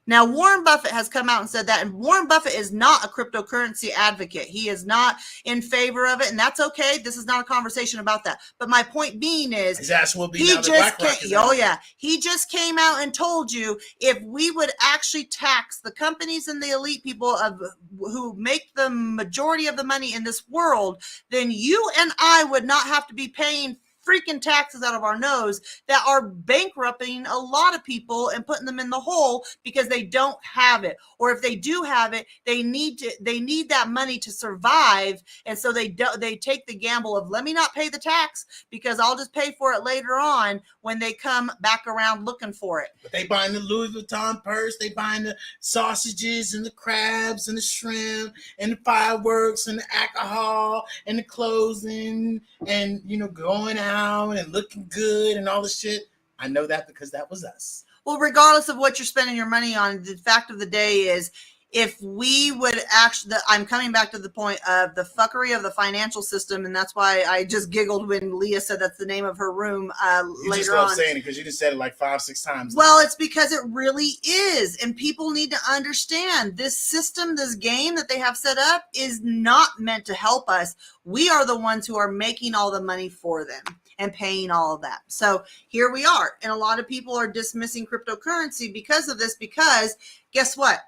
Now, Warren Buffett has come out and said that, and Warren Buffett is not a cryptocurrency advocate. He is not in favor of it, and that's okay. This is not a conversation about that. But my point being is, his ass will be he now that just BlackRock is came, oh out. yeah, he just came out and told you if we would actually tax the companies and the elite people of who make the majority of the money in this world, then you and I would not have to be paying freaking taxes out of our nose that are bankrupting a lot of people and putting them in the hole because they don't have it, or if they do have it, they need that money to survive, and so they take the gamble of, let me not pay the tax because I'll just pay for it later on when they come back around looking for it. But they buying the Louis Vuitton purse, they buying the sausages and the crabs and the shrimp and the fireworks and the alcohol and the clothing and going out and looking good and all the shit. I know that because that was us. Well, regardless of what you're spending your money on, the fact of the day is, if we would actually, I'm coming back to the point of the fuckery of the financial system, and that's why I just giggled when Leah said that's the name of her room You later just love on. saying it because you just said it like 5-6 times. Well, it's because it really is, and people need to understand this system, this game that they have set up is not meant to help us. We are the ones who are making all the money for them and paying all of that. So here we are, and a lot of people are dismissing cryptocurrency because of this, because guess what?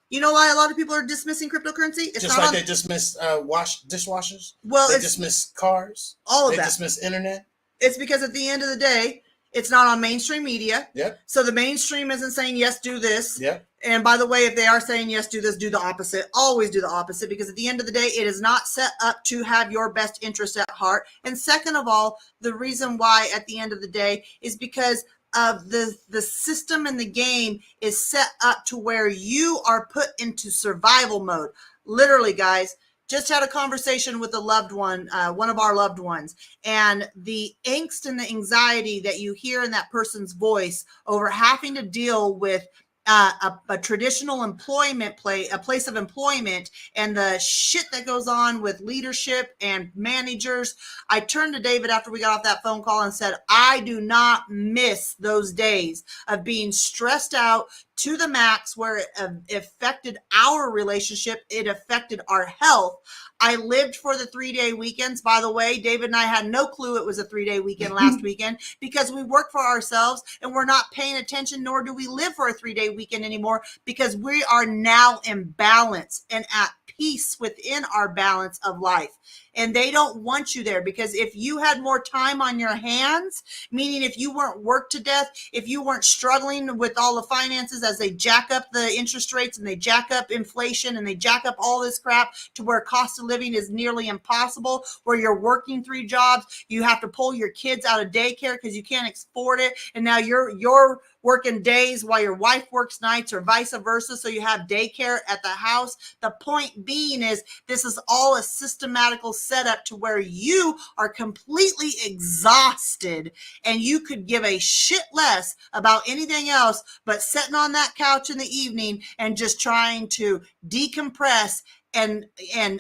You know why a lot of people are dismissing cryptocurrency? It's just not like on, they dismiss dishwashers. well, They it's dismiss cars. all of They that. dismiss internet. It's because at the end of the day, it's not on mainstream media. Yep. So the mainstream isn't saying, yes, do this. Yep. And by the way, if they are saying, yes, do this, do the opposite. Always do the opposite, because at the end of the day, it is not set up to have your best interest at heart. And second of all, the reason why at the end of the day is because of the system and the game is set up to where you are put into survival mode. Literally, guys, just had a conversation with a loved one, one of our loved ones, and the angst and the anxiety that you hear in that person's voice over having to deal with a traditional employment a place of employment, and the shit that goes on with leadership and managers. I turned to David after we got off that phone call and said, I do not miss those days of being stressed out to the max, where it affected our relationship. It affected our health. I lived for the 3-day weekends. By the way, David and I had no clue it was a 3-day weekend last weekend, because we work for ourselves and we're not paying attention, nor do we live for a 3-day weekend anymore, because we are now in balance and at peace within our balance of life. And they don't want you there, because if you had more time on your hands, meaning if you weren't worked to death, if you weren't struggling with all the finances as they jack up the interest rates and they jack up inflation and they jack up all this crap to where cost of living is nearly impossible, where you're working 3 jobs, you have to pull your kids out of daycare because you can't afford it, and now you're working days while your wife works nights, or vice versa, so you have daycare at the house. The point being is, this is all a systematical setup to where you are completely exhausted and you could give a shit less about anything else but sitting on that couch in the evening and just trying to decompress and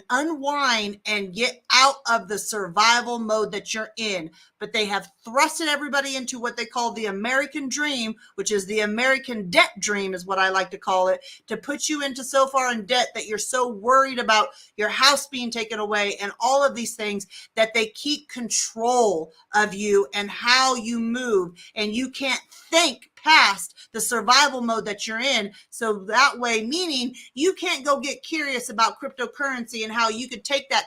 unwind and get out of the survival mode that you're in. But they have thrusted everybody into what they call the American dream, which is the American debt dream, is what I like to call it, to put you into so far in debt that you're so worried about your house being taken away and all of these things, that they keep control of you and how you move, and you can't think past the survival mode that you're in. So that way, meaning you can't go get curious about cryptocurrency and how you could take that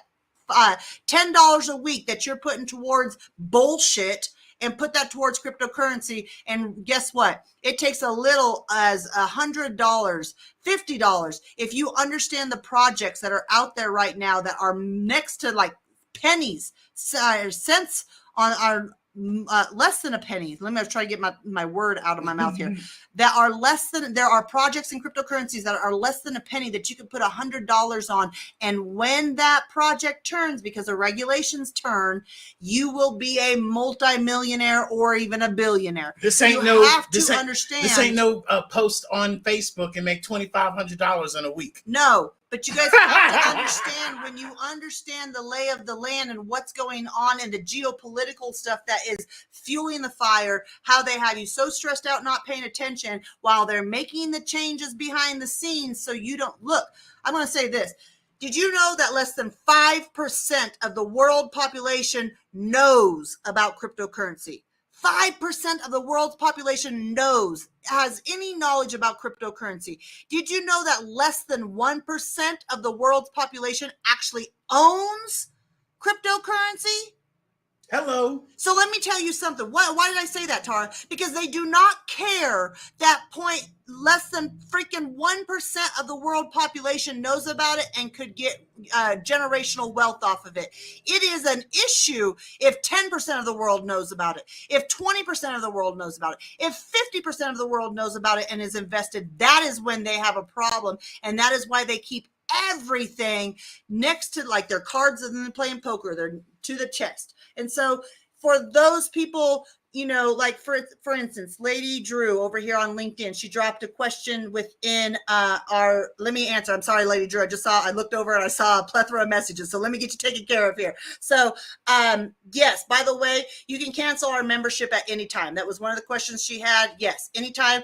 $10 a week that you're putting towards bullshit and put that towards cryptocurrency. And guess what? It takes a little as $100, $50. If you understand the projects that are out there right now that are next to like pennies, cents on our less than a penny. Let me try to get my word out of my mouth here. There are projects in cryptocurrencies that are less than a penny that you could put $100 on. And when that project turns, because the regulations turn, you will be a multimillionaire or even a billionaire. This ain't understand. This ain't no post on Facebook and make $2,500 in a week. No, But you guys have to understand, when you understand the lay of the land and what's going on and the geopolitical stuff that is fueling the fire, how they have you so stressed out not paying attention while they're making the changes behind the scenes so you don't look. I'm going to say this. Did you know that less than 5% of the world population knows about cryptocurrency? 5% of the world's population has any knowledge about cryptocurrency. Did you know that less than 1% of the world's population actually owns cryptocurrency? Hello. So let me tell you something. Why did I say that, Tara? Because they do not care that less than freaking 1% of the world population knows about it and could get generational wealth off of it. It is an issue if 10% of the world knows about it, if 20% of the world knows about it, if 50% of the world knows about it and is invested. That is when they have a problem, and that is why they keep everything next to, like, their cards and then playing poker, they're to the chest. And so for those people, like for instance, Lady Drew over here on LinkedIn, she dropped a question within let me answer. I'm sorry, Lady Drew. I looked over and I saw a plethora of messages. So let me get you taken care of here. So yes, by the way, you can cancel our membership at any time. That was one of the questions she had. Yes, anytime.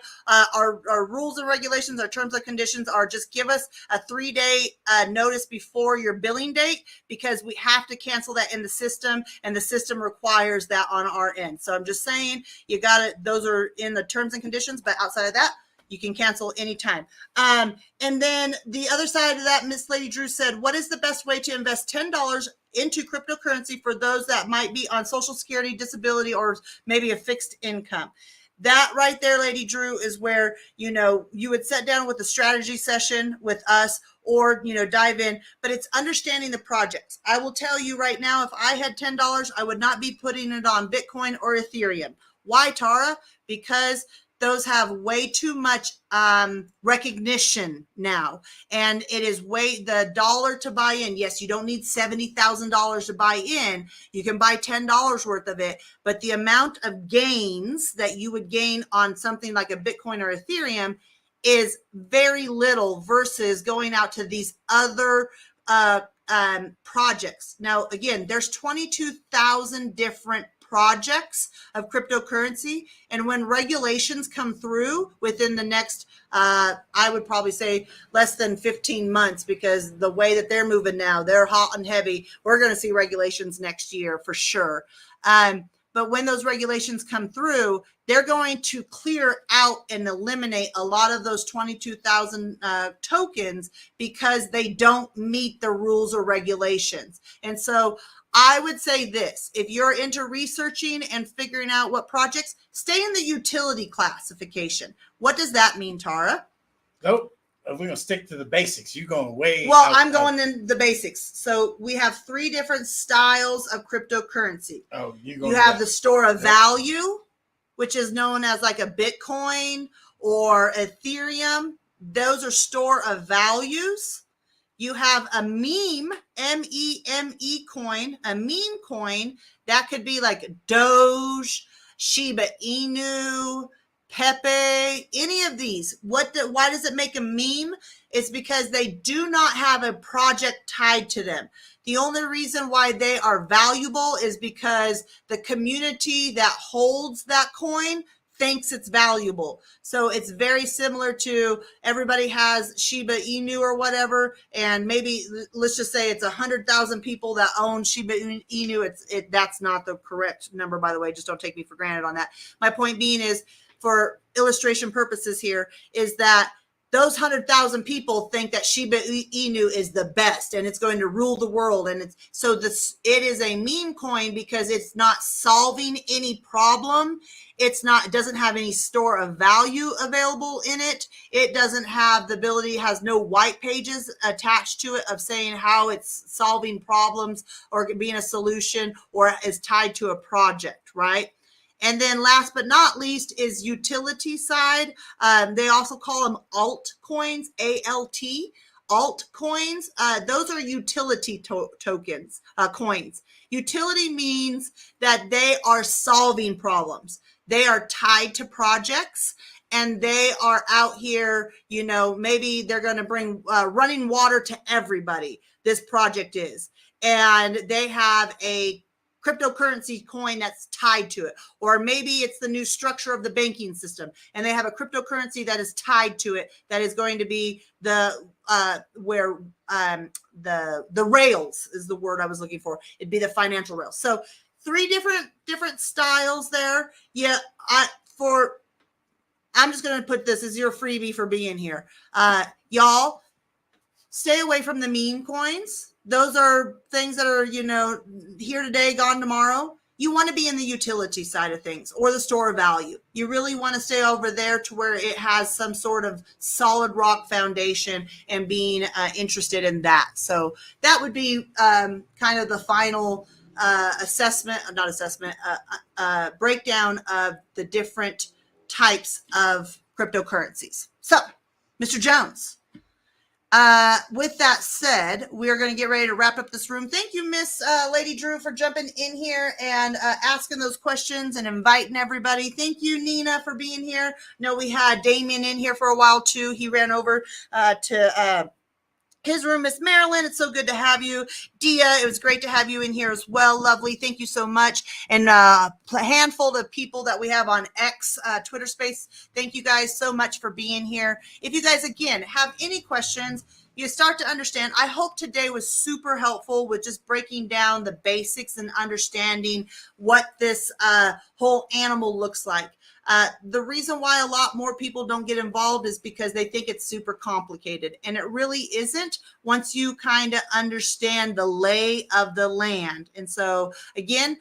Our rules and regulations, our terms and conditions are just give us a 3-day notice before your billing date, because we have to cancel that in the system, and the system requires that on our end. So I'm just saying, you got it. Those are in the terms and conditions, but outside of that, you can cancel anytime. And then the other side of that, Miss Lady Drew said, what is the best way to invest $10 into cryptocurrency for those that might be on Social Security, disability, or maybe a fixed income? That right there, Lady Drew, is where, you would sit down with a strategy session with us, or, dive in, but it's understanding the projects. I will tell you right now, if I had $10, I would not be putting it on Bitcoin or Ethereum. Why, Tara? Because those have way too much recognition now. And it is the dollar to buy in. Yes, you don't need $70,000 to buy in. You can buy $10 worth of it. But the amount of gains that you would gain on something like a Bitcoin or Ethereum is very little versus going out to these other projects. Now, again, there's 22,000 different projects of cryptocurrency. And when regulations come through within the next, I would probably say less than 15 months, because the way that they're moving now, they're hot and heavy. We're going to see regulations next year for sure. But when those regulations come through, they're going to clear out and eliminate a lot of those 22,000 tokens, because they don't meet the rules or regulations. And so I would say this: if you're into researching and figuring out what projects, stay in the utility classification. What does that mean, Tara? Nope. We're going to stick to the basics. You're going way. Well, I'm going in the basics. So we have 3 different styles of cryptocurrency. Oh, you have the store of value, which is known as like a Bitcoin or Ethereum. Those are store of values. You have a meme, M-E-M-E coin, a meme coin. That could be like Doge, Shiba Inu, Pepe, any of these. Why does it make a meme? It's because they do not have a project tied to them. The only reason why they are valuable is because the community that holds that coin thinks it's valuable. So it's very similar to, everybody has Shiba Inu or whatever, and maybe let's just say it's 100,000 people that own Shiba Inu. That's not the correct number, by the way. Just don't take me for granted on that. My point being is, for illustration purposes here, is that those 100,000 people think that Shiba Inu is the best and it's going to rule the world. And it is a meme coin because it's not solving any problem. It doesn't have any store of value available in it. It doesn't have the ability, has no white pages attached to it of saying how it's solving problems or being a solution or is tied to a project, right? And then last but not least is utility side. They also call them altcoins, A-L-T, altcoins. Those are utility tokens, coins. Utility means that they are solving problems. They are tied to projects, and they are out here, you know, maybe they're going to bring running water to everybody. This project is, and they have a cryptocurrency coin that's tied to it, or maybe it's the new structure of the banking system and they have a cryptocurrency that is tied to it that is going to be the the rails is the word I was looking for. It'd be the financial rails. So 3 different styles there. Yeah, I'm just going to put this as your freebie for being here. Y'all stay away from the meme coins. Those are things that are, you know, here today, gone tomorrow. You want to be in the utility side of things or the store of value. You really want to stay over there to where it has some sort of solid rock foundation and being interested in that. So that would be kind of the final breakdown of the different types of cryptocurrencies. So, Mr. Jones, with that said, we're going to get ready to wrap up this room. Thank you, Miss Lady Drew, for jumping in here and asking those questions and inviting everybody. Thank you, Nina, for being here. No, we had Damien in here for a while too. He ran over to his room. Miss Marilyn, it's so good to have you. Dia, it was great to have you in here as well. Lovely. Thank you so much. And a handful of people that we have on X, Twitter Space. Thank you guys so much for being here. If you guys, again, have any questions, you start to understand. I hope today was super helpful with just breaking down the basics and understanding what this whole animal looks like. The reason why a lot more people don't get involved is because they think it's super complicated, and it really isn't once you kind of understand the lay of the land. And so again,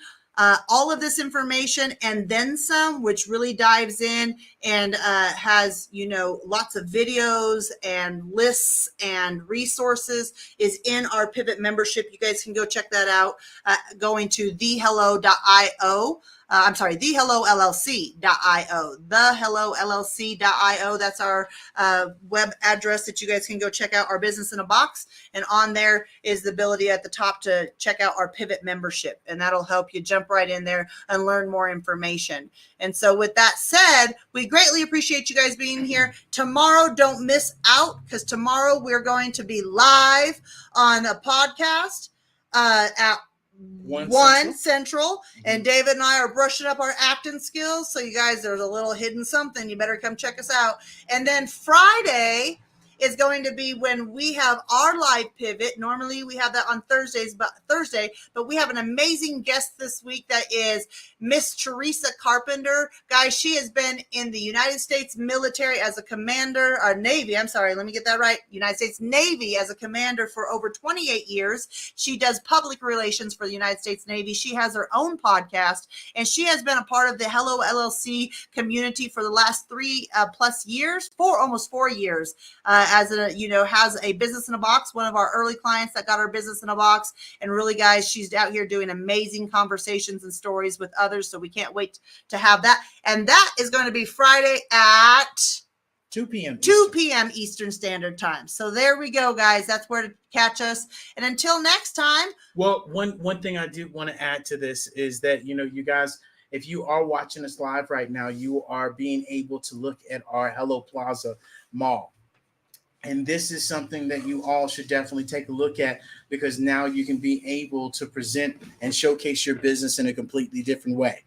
all of this information and then some, which really dives in and has, you know, lots of videos and lists and resources, is in our Pivot membership. You guys can go check that out going to thehello.io. thehellollc.io, thehellollc.io. That's our web address that you guys can go check out our business in a box. And on there is the ability at the top to check out our Pivot membership. And that'll help you jump right in there and learn more information. And so with that said, we greatly appreciate you guys being here. Tomorrow, don't miss out, because tomorrow we're going to be live on a podcast at 1 Central, and David and I are brushing up our acting skills. So you guys, there's a little hidden something. You better come check us out. And then Friday is going to be when we have our live pivot. Normally we have that on Thursday, but we have an amazing guest this week that is Miss Teresa Carpenter. Guys, she has been in the United States military as a commander, Navy. I'm sorry, let me get that right. United States Navy as a commander for over 28 years. She does public relations for the United States Navy. She has her own podcast, and she has been a part of the Hello LLC community for the last 3+ years, almost 4 years. As a, you know, has a business in a box, one of our early clients that got our business in a box. And really, guys, she's out here doing amazing conversations and stories with others. So we can't wait to have that. And that is going to be Friday at 2 p.m. 2 p.m. Eastern Standard Time. So there we go, guys. That's where to catch us. And until next time. Well, one thing I do want to add to this is that, you know, you guys, if you are watching us live right now, you are being able to look at our Hello Plaza Mall. And this is something that you all should definitely take a look at, because now you can be able to present and showcase your business in a completely different way.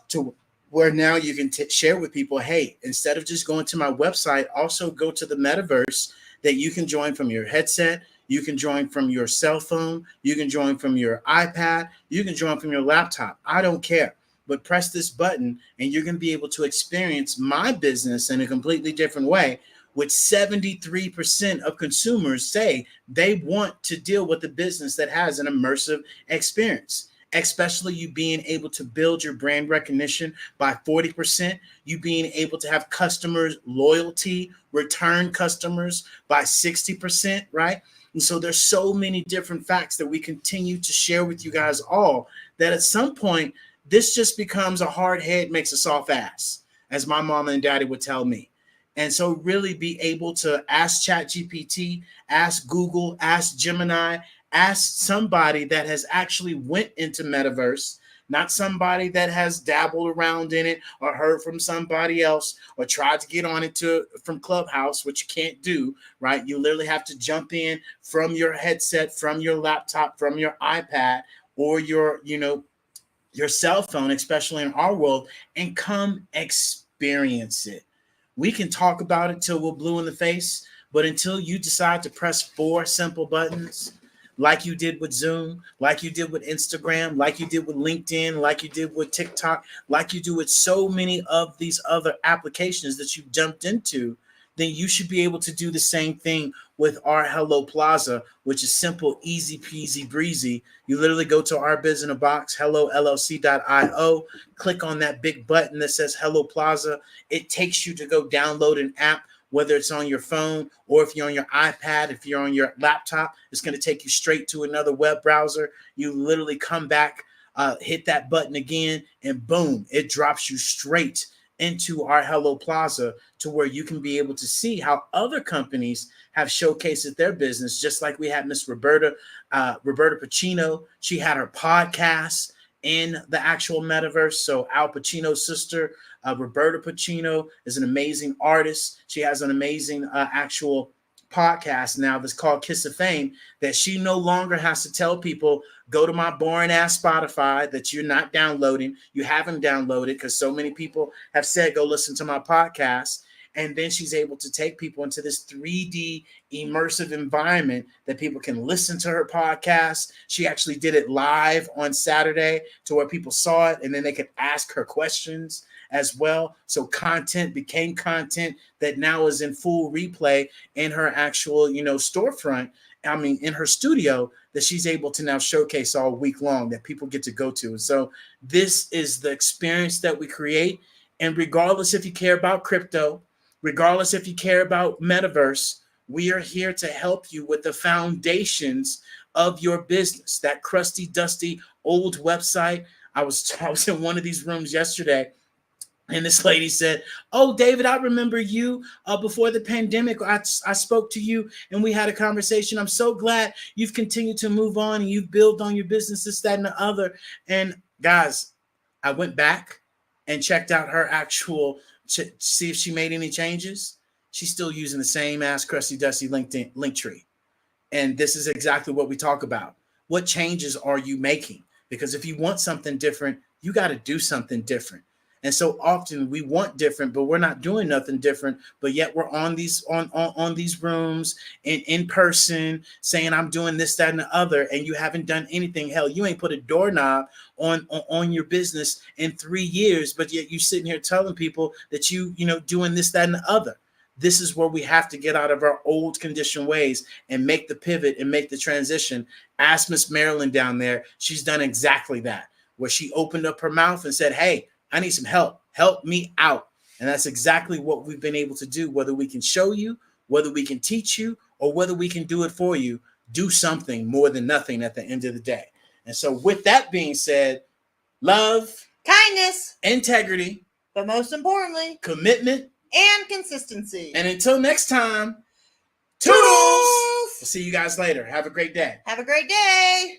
To where now you can share with people, hey, instead of just going to my website, also go to the metaverse that you can join from your headset. You can join from your cell phone. You can join from your iPad. You can join from your laptop. I don't care. But press this button and you're going to be able to experience my business in a completely different way. With 73% of consumers say they want to deal with a business that has an immersive experience, especially you being able to build your brand recognition by 40%, you being able to have customers loyalty, return customers by 60%, right? And so there's so many different facts that we continue to share with you guys all, that at some point, this just becomes a hard head makes a soft ass, as my mama and daddy would tell me. And so really be able to ask ChatGPT, ask Google, ask Gemini, ask somebody that has actually went into metaverse, not somebody that has dabbled around in it or heard from somebody else or tried to get on it from Clubhouse, which you can't do, right? You literally have to jump in from your headset, from your laptop, from your iPad, or your cell phone, especially in our world, and come experience it. We can talk about it till we're blue in the face, but until you decide to press 4 simple buttons, like you did with Zoom, like you did with Instagram, like you did with LinkedIn, like you did with TikTok, like you do with so many of these other applications that you've jumped into, then you should be able to do the same thing with our Hello Plaza, which is simple, easy peasy breezy. You literally go to our Biz in a Box, hellollc.io, click on that big button that says Hello Plaza. It takes you to go download an app, whether it's on your phone or if you're on your iPad, if you're on your laptop, it's going to take you straight to another web browser. You literally come back, hit that button again, and boom, it drops you straight into our Hello Plaza to where you can be able to see how other companies have showcased their business, just like we had Miss Roberta Pacino. She had her podcast in the actual metaverse. So Al Pacino's sister, Roberta Pacino, is an amazing artist. She has an amazing actual podcast now that's called Kiss of Fame, that she no longer has to tell people, go to my boring ass Spotify that you're not downloading. You haven't downloaded because so many people have said, go listen to my podcast. And then she's able to take people into this 3D immersive environment that people can listen to her podcast. She actually did it live on Saturday to where people saw it and then they could ask her questions as well. So content became content that now is in full replay in her actual, storefront. In her studio that she's able to now showcase all week long that people get to go to. And so this is the experience that we create. And regardless if you care about crypto, regardless if you care about metaverse, we are here to help you with the foundations of your business. That crusty, dusty, old website. I was in one of these rooms yesterday, and this lady said, oh, David, I remember you before the pandemic. I spoke to you and we had a conversation. I'm so glad you've continued to move on and you've built on your business, this, that, and the other. And guys, I went back and checked out her actual, see if she made any changes. She's still using the same ass crusty, dusty LinkedIn link tree. And this is exactly what we talk about. What changes are you making? Because if you want something different, you got to do something different. And so often we want different, but we're not doing nothing different. But yet we're on these rooms and in person saying I'm doing this, that, and the other, and you haven't done anything. Hell, you ain't put a doorknob on your business in 3 years, but yet you sitting here telling people that you doing this, that, and the other. This is where we have to get out of our old conditioned ways and make the pivot and make the transition. Ask Miss Marilyn down there. She's done exactly that, where she opened up her mouth and said, hey, I need some help. Help me out. And that's exactly what we've been able to do, whether we can show you, whether we can teach you, or whether we can do it for you. Do something more than nothing at the end of the day. And so with that being said, love, kindness, integrity, but most importantly, commitment, and consistency. And until next time, toodles! We'll see you guys later. Have a great day. Have a great day.